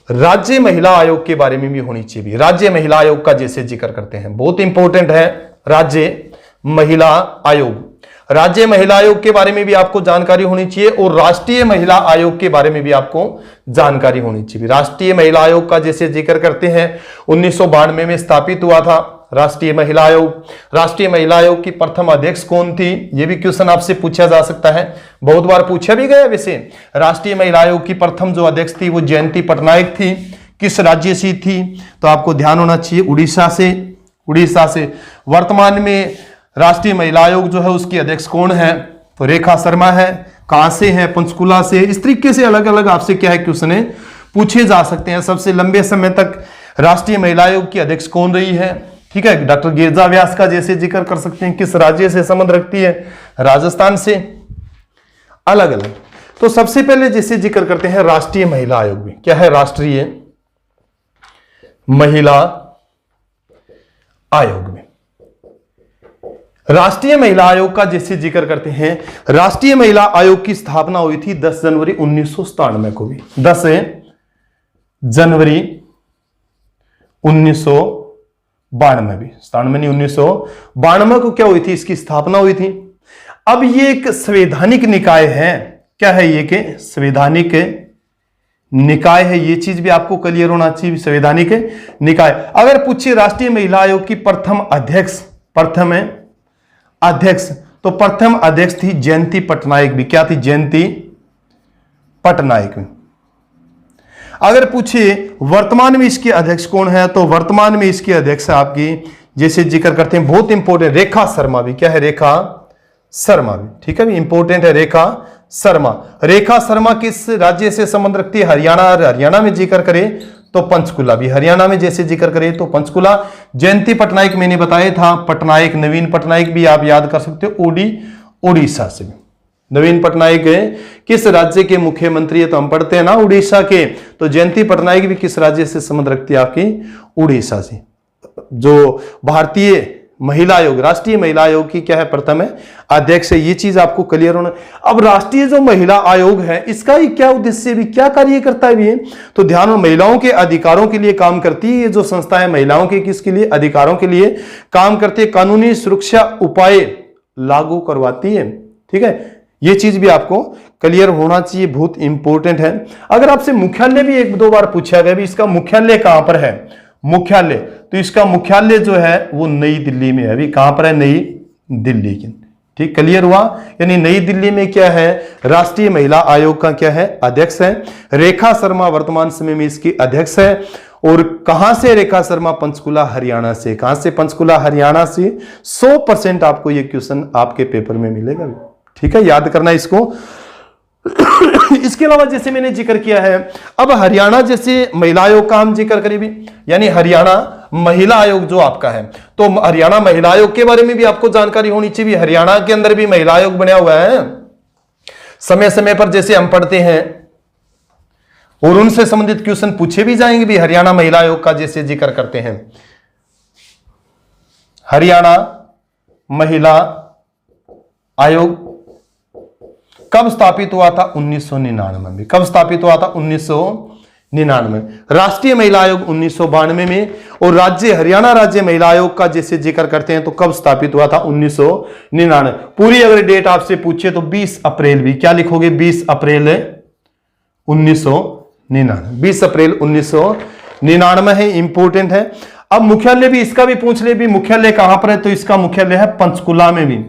राज्य महिला आयोग के बारे में भी होनी चाहिए। राज्य महिला आयोग का जैसे जिक्र करते हैं, बहुत इंपॉर्टेंट है राज्य महिला आयोग। राज्य महिला आयोग के बारे में भी आपको जानकारी होनी चाहिए और राष्ट्रीय महिला आयोग के बारे में भी आपको जानकारी होनी चाहिए। राष्ट्रीय महिला आयोग का जैसे जिक्र करते हैं 1992 में स्थापित हुआ था राष्ट्रीय महिला आयोग। राष्ट्रीय महिला आयोग की प्रथम अध्यक्ष कौन थी, यह भी क्वेश्चन आपसे पूछा जा सकता है, बहुत बार पूछा भी गया। वैसे राष्ट्रीय महिला आयोग की प्रथम जो अध्यक्ष थी वो जयंती पटनायक थी। किस राज्य से थी, तो आपको ध्यान होना चाहिए उड़ीसा से। उड़ीसा से। वर्तमान में राष्ट्रीय महिला आयोग जो है उसकी अध्यक्ष कौन है, तो रेखा शर्मा है। कहां से है, पंचकुला से। इस तरीके से अलग अलग आपसे क्या है क्वेश्चन पूछे जा सकते हैं। सबसे लंबे समय तक राष्ट्रीय महिला आयोग की अध्यक्ष कौन रही है, ठीक है, डॉक्टर गिरिजा व्यास का जैसे जिक्र कर सकते हैं। किस राज्य से संबंध रखती है, राजस्थान से। अलग अलग। तो सबसे पहले जैसे जिक्र करते हैं राष्ट्रीय महिला आयोग में, क्या है राष्ट्रीय महिला आयोग में। राष्ट्रीय महिला आयोग का जैसे जिक्र करते हैं, राष्ट्रीय महिला आयोग की स्थापना हुई थी 10 जनवरी 1997 को भी। 10 जनवरी 1992 भी, 97 नहीं 1992 को क्या हुई थी, इसकी स्थापना हुई थी। अब ये एक संवैधानिक निकाय है। क्या है ये कि संवैधानिक निकाय है, ये चीज भी आपको क्लियर होना चाहिए। संवैधानिक निकाय। अगर पूछिए राष्ट्रीय महिला आयोग की प्रथम अध्यक्ष, प्रथम अध्यक्ष, तो प्रथम अध्यक्ष थी जयंती पटनायक भी। क्या थी, जयंती पटनायक। अगर पूछिए वर्तमान में इसके अध्यक्ष कौन है, तो वर्तमान में इसके अध्यक्ष आपकी जैसे जिक्र करते हैं, बहुत इंपॉर्टेंट, रेखा शर्मा भी। क्या है, रेखा शर्मा भी, ठीक है भी, इंपॉर्टेंट है रेखा शर्मा। रेखा शर्मा किस राज्य से संबंध रखती है, हरियाणा। हरियाणा में जिक्र करें तो पंचकुला भी, हरियाणा में जैसे जिक्र करें तो पंचकुला। जयंती पटनायक मैंने बताया था, पटनायक नवीन पटनायक भी आप याद कर सकते हो, उड़ीसा से। नवीन पटनायक किस राज्य के मुख्यमंत्री है, तो हम पढ़ते हैं ना उड़ीसा के, तो जयंती पटनायक भी किस राज्य से संबंध रखती है, आपकी उड़ीसा से। जो भारतीय महिला आयोग, राष्ट्रीय महिला आयोग की क्या है, प्रथम है अध्यक्ष है। ये चीज आपको क्लियर होना। अब राष्ट्रीय जो महिला आयोग है इसका ही क्या उद्देश्य भी, क्या कार्य करता है ये, तो ध्यान हो, महिलाओं के अधिकारों के लिए काम करती है। ये जो संस्था है महिलाओं के किसके लिए, अधिकारों के लिए काम करती है। कानूनी सुरक्षा उपाय लागू करवाती है, ठीक है। ये चीज भी आपको क्लियर होना चाहिए, बहुत इंपॉर्टेंट है। अगर आपसे मुख्यालय भी एक दो बार पूछा गया भी इसका मुख्यालय कहां पर है, मुख्यालय, तो इसका मुख्यालय जो है वो नई दिल्ली में है। अभी कहां पर है, नई दिल्ली की, ठीक, क्लियर हुआ। यानी नई दिल्ली में क्या है, राष्ट्रीय महिला आयोग का क्या है, अध्यक्ष है। रेखा शर्मा वर्तमान समय में इसकी अध्यक्ष है। और कहां से रेखा शर्मा, पंचकुला हरियाणा से। कहां से, पंचकुला हरियाणा से। 100% आपको ये क्वेश्चन आपके पेपर में मिलेगा, ठीक है, याद करना इसको। इसके अलावा जैसे मैंने जिक्र किया है, अब हरियाणा जैसे महिला आयोग का हम जिक्र करें भी, यानी हरियाणा महिला आयोग जो आपका है, तो हरियाणा महिला आयोग के बारे में भी आपको जानकारी होनी चाहिए। हरियाणा के अंदर भी महिला आयोग बना हुआ है, समय समय पर जैसे हम पढ़ते हैं और उनसे संबंधित क्वेश्चन पूछे भी जाएंगे भी। हरियाणा महिला आयोग का जैसे जिक्र करते हैं, हरियाणा महिला आयोग कब स्थापित हुआ था? 1999 में। कब स्थापित हुआ था? 1999। राष्ट्रीय महिला आयोग 1992 में, और राज्य हरियाणा राज्य महिला आयोग का जैसे जिक्र करते हैं तो कब स्थापित हुआ था? 1999। पूरी अगर डेट आपसे पूछे तो 20 अप्रैल भी, क्या लिखोगे? 20 अप्रैल 1999। 20 अप्रैल 1999 है, इंपोर्टेंट है। अब मुख्यालय भी इसका भी पूछ ले भी, मुख्यालय कहां पर है? तो इसका मुख्यालय है पंचकुला में भी।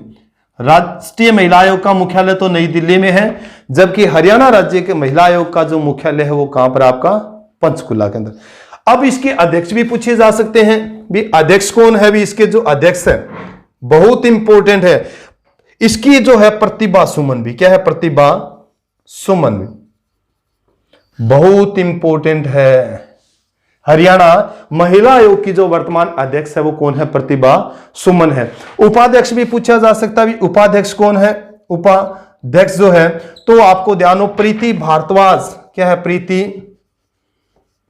राष्ट्रीय महिला आयोग का मुख्यालय तो नई दिल्ली में है, जबकि हरियाणा राज्य के महिला आयोग का जो मुख्यालय है वो कहां पर? आपका पंचकुला के अंदर। अब इसके अध्यक्ष भी पूछे जा सकते हैं भी, अध्यक्ष कौन है भी? इसके जो अध्यक्ष है बहुत इंपॉर्टेंट है, इसकी जो है प्रतिभा सुमन भी। क्या है? प्रतिभा सुमन भी बहुत इंपॉर्टेंट है। हरियाणा महिला आयोग की जो वर्तमान अध्यक्ष है वो कौन है? प्रतिभा सुमन है। उपाध्यक्ष भी पूछा जा सकता है, उपाध्यक्ष कौन है? उपाध्यक्ष जो है तो आपको ध्यान हो, प्रीति भारद्वाज। क्या है? प्रीति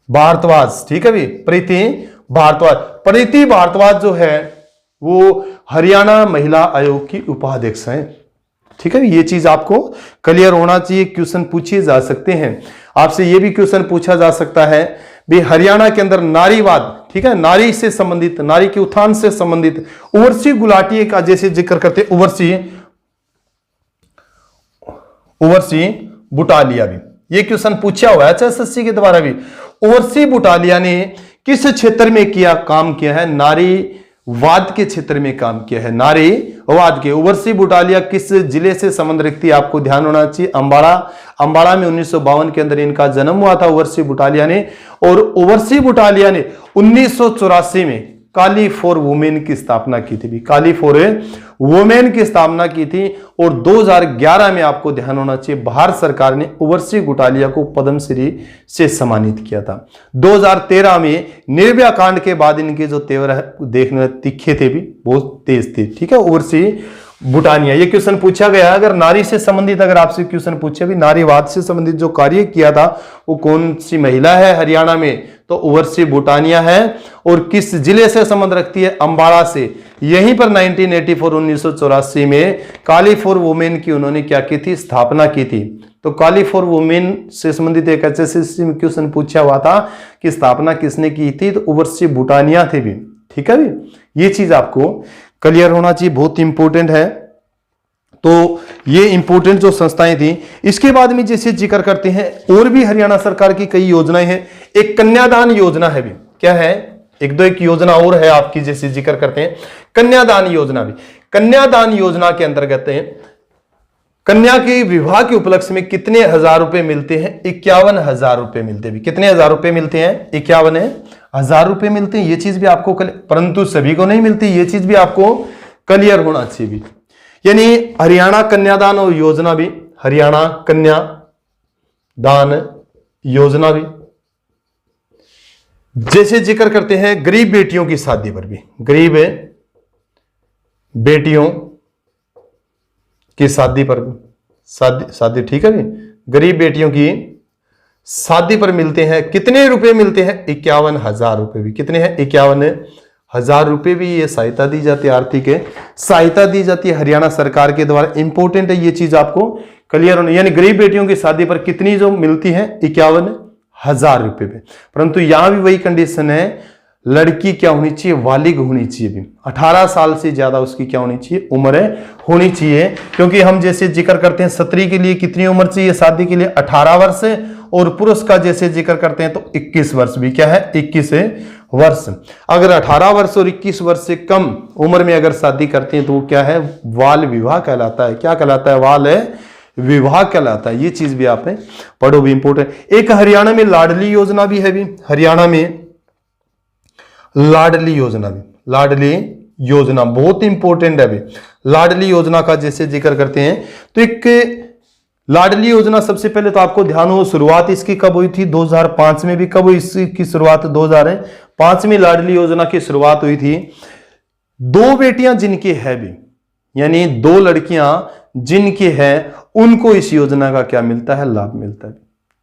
भारद्वाज, ठीक है भी, प्रीति भारद्वाज। प्रीति भारद्वाज जो है वो हरियाणा महिला आयोग की उपाध्यक्ष है, ठीक है। ये चीज आपको क्लियर होना चाहिए, क्वेश्चन पूछे जा सकते हैं आपसे। ये भी क्वेश्चन पूछा जा सकता है भी, हरियाणा के अंदर नारीवाद, ठीक है, नारी से संबंधित, नारी के उत्थान से संबंधित उर्वशी गुलाटी का जैसे जिक्र करते, उर्वशी बुटालिया भी ये क्वेश्चन पूछा हुआ है एसएससी के द्वारा भी। उर्वशी बुटालिया ने किस क्षेत्र में काम किया है? नारीवाद के क्षेत्र में काम किया है, नारीवाद के। उर्वशी बुटालिया किस जिले से संबंध रखती है? आपको ध्यान होना चाहिए, अंबाला में 1952 के अंदर इनका जन्म हुआ था उर्वशी बुटालिया ने। और उर्वशी बुटालिया ने 1984 में काली फॉर वुमेन की स्थापना की थी, काली फॉर वुमेन की स्थापना की थी। और 2011 में आपको ध्यान होना चाहिए, भारत सरकार ने उर्वशी बुटालिया को पद्मश्री से सम्मानित किया था। 2013 में निर्भया कांड के बाद इनके जो तेवर है देखने तीखे थे भी, बहुत तेज थे, ठीक है। उर्वशी बुटालिया, ये क्वेश्चन पूछा गया, अगर नारी से संबंधित अगर आपसे क्वेश्चन पूछे भी, नारीवाद से संबंधित जो कार्य किया था वो कौन सी महिला है हरियाणा में? तो उर्वशी बुटालिया है। और किस जिले से संबंध रखती है? अंबाला से। यहीं पर 1984 में काली फॉर वुमेन की उन्होंने क्या की थी? स्थापना की थी। तो काली फॉर वुमेन से संबंधित एक एसएससी में क्वेश्चन पूछा हुआ था कि स्थापना किसने की थी? तो उर्वशी बुटालिया थे भी, ठीक है भी। ये चीज आपको क्लियर होना चाहिए, बहुत इंपॉर्टेंट है। तो ये इंपॉर्टेंट जो संस्थाएं थी। इसके बाद में जैसे जिक्र करते हैं और भी हरियाणा सरकार की कई योजनाएं हैं। एक कन्यादान योजना है भी, क्या है? एक योजना और है आपकी, जैसे जिक्र करते हैं कन्यादान योजना भी। कन्यादान योजना के अंतर्गत कन्या के विवाह के उपलक्ष्य में कितने हजार रुपए मिलते हैं? 51,000 रुपए मिलते हैं। कितने हजार रुपए मिलते हैं? 51,000 रुपए मिलते हैं। ये चीज भी आपको परंतु सभी को नहीं मिलती, ये चीज भी आपको क्लियर होना चाहिए भी। यानी हरियाणा कन्यादान और योजना भी, हरियाणा कन्यादान योजना भी जैसे जिक्र करते हैं गरीब बेटियों की शादी पर भी, गरीब बेटियों की शादी पर शादी, ठीक है भी, गरीब बेटियों की शादी पर मिलते हैं कितने रुपए मिलते हैं? 51,000 रुपए भी। कितने हैं? 51,000 रुपए भी ये सहायता दी जाती है, आर्थिक सहायता दी जाती है हरियाणा सरकार के द्वारा। इंपॉर्टेंट है ये चीज आपको क्लियर होना, यानी गरीब बेटियों की शादी पर कितनी जो मिलती है? 51,000 रुपए पे। परंतु यहां भी वही कंडीशन है, लड़की क्या होनी चाहिए? बालिग होनी चाहिए भी, 18 साल से ज्यादा उसकी क्या होनी चाहिए? उम्र होनी चाहिए। क्योंकि हम जैसे जिक्र करते हैं स्त्री के लिए कितनी उम्र चाहिए शादी के लिए? 18 वर्ष। और पुरुष का जैसे जिक्र करते हैं तो 21 वर्ष भी, क्या है? 21 वर्ष। अगर 18 वर्ष और 21 वर्ष से कम उम्र में अगर शादी करते हैं तो वो क्या है? बाल विवाह कहलाता है। क्या कहलाता है? बाल विवाह कहलाता है। ये चीज भी आप पढ़ो भी, इंपोर्टेंट। एक हरियाणा में लाडली योजना भी है भी, हरियाणा में लाडली योजना भी, लाडली योजना बहुत इंपॉर्टेंट है भी। लाडली योजना का जैसे जिक्र करते हैं तो एक लाडली योजना सबसे पहले तो आपको ध्यान हो, शुरुआत इसकी कब हुई थी? 2005 में भी। कब हुई इसकी शुरुआत? 2005 में लाडली योजना की शुरुआत हुई थी। 2 बेटियां जिनकी है भी, यानी 2 लड़कियां जिनकी है, उनको इस योजना का क्या मिलता है? लाभ मिलता है।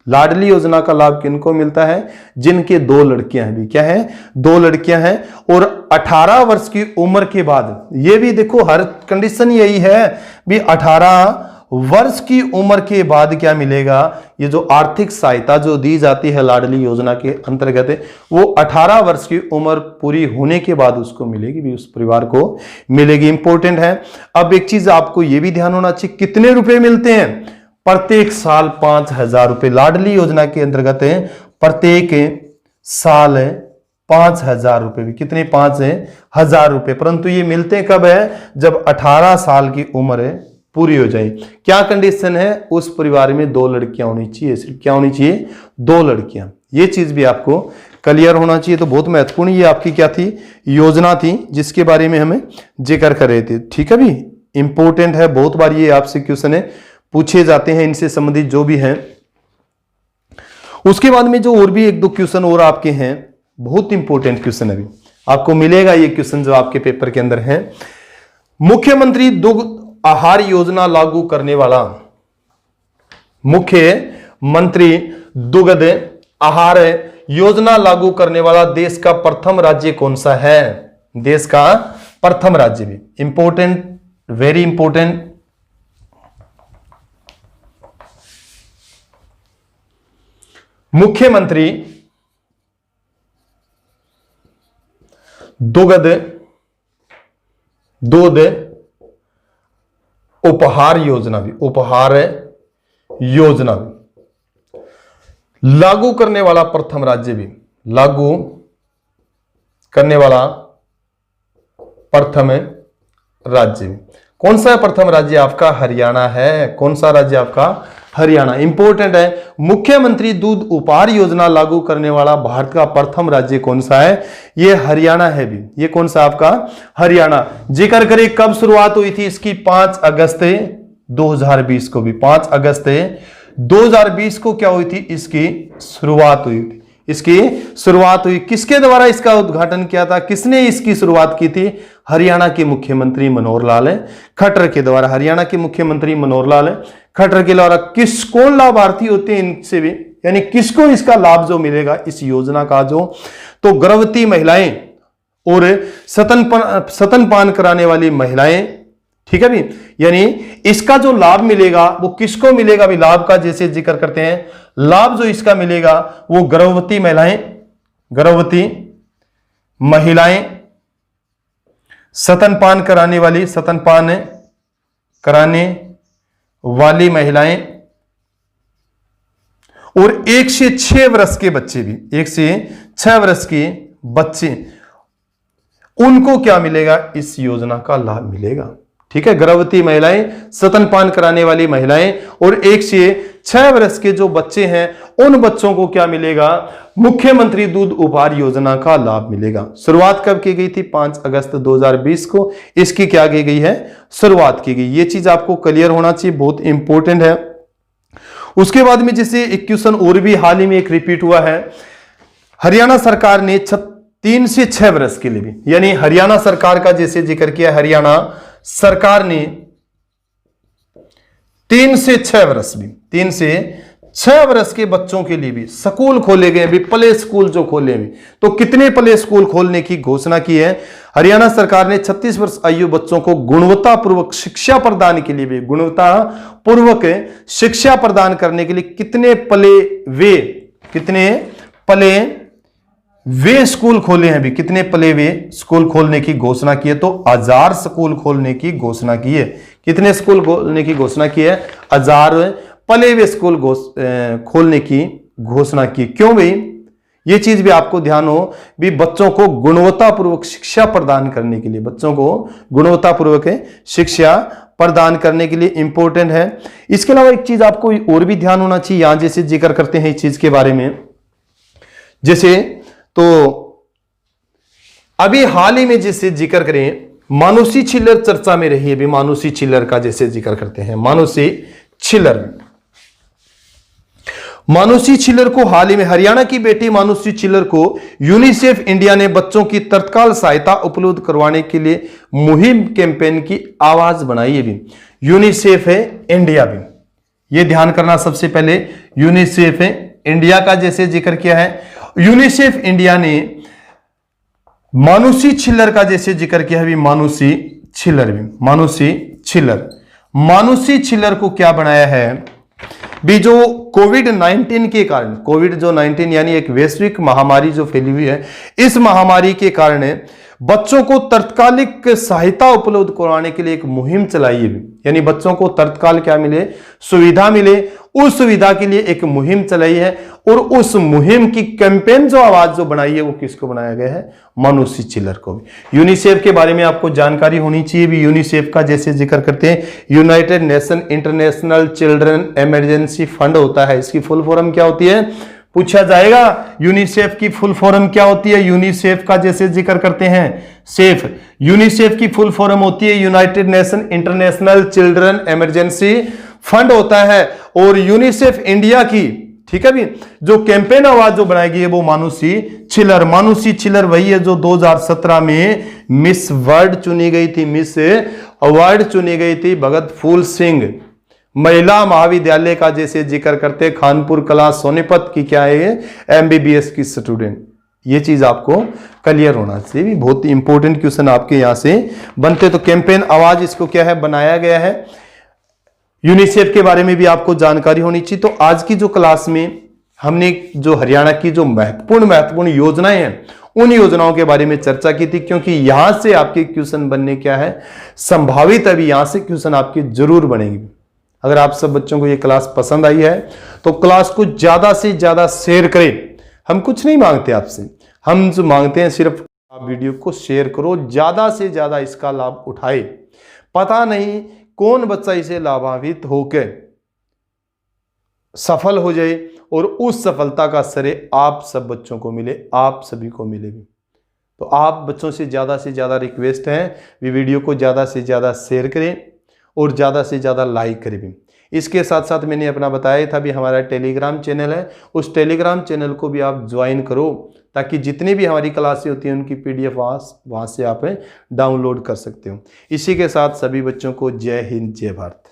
लाडली योजना का लाभ किनको मिलता है? जिनके 2 लड़कियां हैं भी। क्या है? 2 लड़कियां हैं। और 18 वर्ष की उम्र के बाद, ये भी देखो हर कंडीशन यही है भी 18 वर्ष की उम्र के बाद क्या मिलेगा? ये जो आर्थिक सहायता जो दी जाती है लाडली योजना के अंतर्गत, वो 18 वर्ष की उम्र पूरी होने के बाद उसको मिलेगी भी, उस परिवार को मिलेगी। इंपॉर्टेंट है। अब एक चीज आपको ये भी ध्यान होना चाहिए, कितने रुपए मिलते हैं? प्रत्येक साल 5,000 रुपए लाडली योजना के अंतर्गत है। प्रत्येक साल 5,000 रुपए भी। कितने? 5,000 रुपए। परंतु ये मिलते कब है? जब 18 साल की उम्र पूरी हो जाए। क्या कंडीशन है? उस परिवार में 2 लड़कियां होनी चाहिए। सिर्फ क्या होनी चाहिए? 2 लड़कियां। ये चीज भी आपको क्लियर होना चाहिए। तो बहुत महत्वपूर्ण ये आपकी क्या थी? योजना थी, जिसके बारे में हमें जिक्र कर रहे थे। ठीक है भी, इंपॉर्टेंट है। बहुत बार ये आपसे क्वेश्चन है पूछे जाते हैं, इनसे संबंधित जो भी हैं। उसके बाद में जो और भी 1-2 क्वेश्चन और आपके हैं, बहुत इंपॉर्टेंट क्वेश्चन है, आपको मिलेगा ये क्वेश्चन जो आपके पेपर के अंदर है। मुख्यमंत्री दुग्ध आहार योजना लागू करने वाला, मुख्यमंत्री दुग्ध आहार योजना लागू करने वाला देश का प्रथम राज्य कौन सा है? देश का प्रथम राज्य भी इंपॉर्टेंट, वेरी इंपॉर्टेंट। मुख्यमंत्री दुग्ध उपहार योजना भी, उपहार योजना भी लागू करने वाला प्रथम राज्य भी, लागू करने वाला प्रथम राज्य भी कौन सा है? प्रथम राज्य आपका हरियाणा है। कौन सा राज्य आपका? हरियाणा। इंपॉर्टेंट है। मुख्यमंत्री दूध उपहार योजना लागू करने वाला भारत का प्रथम राज्य कौन सा है? ये हरियाणा है भी। ये कौन सा आपका? हरियाणा। जिक्र करें कब शुरुआत हुई थी इसकी? 5 अगस्त 2020 को भी। 5 अगस्त 2020 को क्या हुई थी? इसकी शुरुआत हुई थी। इसकी शुरुआत हुई। किसके द्वारा इसका उद्घाटन किया था? किसने इसकी शुरुआत की थी? हरियाणा के मुख्यमंत्री मनोहर लाल खट्टर के द्वारा। हरियाणा के मुख्यमंत्री मनोहर लाल खट्टर के द्वारा। कौन लाभार्थी होते हैं इनसे भी, यानी किसको इसका लाभ जो मिलेगा इस योजना का? जो तो गर्भवती महिलाएं और स्तनपान कराने वाली महिलाएं। ठीक है भी, यानी इसका जो लाभ मिलेगा वो किसको मिलेगा भी? लाभ का जैसे जिक्र करते हैं, लाभ जो इसका मिलेगा वो गर्भवती महिलाएं, स्तनपान कराने वाली महिलाएं और 1 से 6 वर्ष के बच्चे भी। 1 से 6 वर्ष के बच्चे, उनको क्या मिलेगा? इस योजना का लाभ मिलेगा। ठीक है, गर्भवती महिलाएं, स्तनपान कराने वाली महिलाएं और 1 से 6 वर्ष के जो बच्चे हैं, उन बच्चों को क्या मिलेगा? मुख्यमंत्री दूध उपहार योजना का लाभ मिलेगा। शुरुआत कब की गई थी? 5 अगस्त 2020 को इसकी क्या की गई है? शुरुआत की गई। ये चीज आपको क्लियर होना चाहिए, बहुत इंपॉर्टेंट है। उसके बाद में जैसे एक क्वेश्चन और भी हाल ही में एक रिपीट हुआ है, हरियाणा सरकार ने 3 से 6 वर्ष के लिए भी, यानी हरियाणा सरकार का जैसे जिक्र किया, हरियाणा सरकार ने 3 से 6 वर्ष भी, 3 से 6 वर्ष के बच्चों के लिए भी स्कूल खोले गए भी, प्ले स्कूल जो खोले भी। तो कितने प्ले स्कूल खोलने की घोषणा की है? हरियाणा सरकार ने 36 वर्ष आयु बच्चों को गुणवत्तापूर्वक शिक्षा प्रदान के लिए भी, गुणवत्तापूर्वक शिक्षा प्रदान करने के लिए कितने वे स्कूल खोले हैं भी? कितने प्ले वे स्कूल खोलने की घोषणा की है? तो 1000 स्कूल खोलने की घोषणा की है। कितने स्कूल खोलने की घोषणा की है? 1000 प्ले वे स्कूल खोलने की घोषणा की। क्यों भाई? ये चीज भी आपको ध्यान हो भी, बच्चों को गुणवत्तापूर्वक शिक्षा प्रदान करने के लिए, बच्चों को गुणवत्तापूर्वक शिक्षा प्रदान करने के लिए इंपॉर्टेंट है। इसके अलावा एक चीज आपको और भी ध्यान होना चाहिए, यहां जैसे जिक्र करते हैं इस चीज के बारे में, जैसे तो अभी हाल ही में जैसे जिक्र करें, मानुषी छिल्लर चर्चा में रही है भी। मानुषी छिल्लर का जैसे जिक्र करते हैं, मानुषी छिल्लर, मानुषी छिल्लर को हाल ही में हरियाणा की बेटी मानुषी छिल्लर को यूनिसेफ इंडिया ने बच्चों की तत्काल सहायता उपलब्ध करवाने के लिए मुहिम कैंपेन की आवाज बनाई है भी। यूनिसेफ है इंडिया भी, ये ध्यान करना सबसे पहले। यूनिसेफ है इंडिया का जैसे जिक्र किया है, यूनिसेफ इंडिया ने मानुषी छिल्लर का जैसे जिक्र किया है भी, मानुषी छिल्लर भी, मानुषी छिल्लर। मानुषी छिल्लर को क्या बनाया है भी, जो कोविड-19 के कारण, कोविड-19 यानी एक वैश्विक महामारी जो फैली हुई है, इस महामारी के कारण बच्चों को तत्कालिक सहायता उपलब्ध कराने के लिए एक मुहिम चलाई है, यानी बच्चों को तत्काल क्या मिले, सुविधा मिले, उस सुविधा के लिए एक मुहिम चलाई है। और उस मुहिम की कैंपेन जो आवाज जो बनाई है वो किसको बनाया गया है, मानुषी छिल्लर को भी। यूनिसेफ के बारे में आपको जानकारी होनी चाहिए भी। यूनिसेफ का जैसे जिक्र करते हैं, United nation international children emergency fund होता है, इसकी फुल फॉर्म क्या होती है, पूछा जाएगा। यूनिसेफ की फुल फॉर्म क्या होती है, यूनिसेफ का जैसे जिक्र करते हैं सेफ, यूनिसेफ की फुल फॉर्म होती है United nation international children emergency fund होता है। और यूनिसेफ इंडिया की, ठीक है भी, जो कैंपेन आवाज जो बनाई गई है वो मानुषी छिल्लर। मानुषी छिल्लर वही है जो 2017 में मिस वर्ल्ड चुनी गई थी, मिस अवार्ड चुनी गई थी भगत फूल सिंह महिला महाविद्यालय का जैसे जिक्र करते, खानपुर कला सोनीपत की क्या है, एमबीबीएस की स्टूडेंट। ये चीज आपको क्लियर होना चाहिए, बहुत ही इंपॉर्टेंट क्वेश्चन आपके यहां से बनते। तो कैंपेन आवाज इसको क्या है, बनाया गया है। यूनिसेफ के बारे में भी आपको जानकारी होनी चाहिए। तो आज की जो क्लास में हमने जो हरियाणा की जो महत्वपूर्ण योजनाएं हैं, उन योजनाओं के बारे में चर्चा की थी, क्योंकि यहां से आपके क्वेश्चन बनने क्या है, संभावित अभी यहां से क्वेश्चन आपके जरूर बनेंगे। अगर आप सब बच्चों को ये क्लास पसंद आई है तो क्लास को ज्यादा से ज्यादा शेयर करें। हम कुछ नहीं मांगते आपसे, हम जो मांगते हैं सिर्फ आप वीडियो को शेयर करो, ज्यादा से ज्यादा इसका लाभ उठाए। पता नहीं कौन बच्चा इसे लाभान्वित होकर सफल हो जाए और उस सफलता का श्रेय आप सब बच्चों को मिले, आप सभी को मिले भी। तो आप बच्चों से ज्यादा रिक्वेस्ट है भी, वीडियो को ज्यादा से ज्यादा शेयर करें और ज़्यादा से ज़्यादा लाइक करें भी। इसके साथ साथ मैंने अपना बताया था भी, हमारा टेलीग्राम चैनल है, उस टेलीग्राम चैनल को भी आप ज्वाइन करो, ताकि जितनी भी हमारी क्लासें होती हैं उनकी पीडीएफ वहाँ से आप डाउनलोड कर सकते हो। इसी के साथ सभी बच्चों को जय हिंद, जय भारत।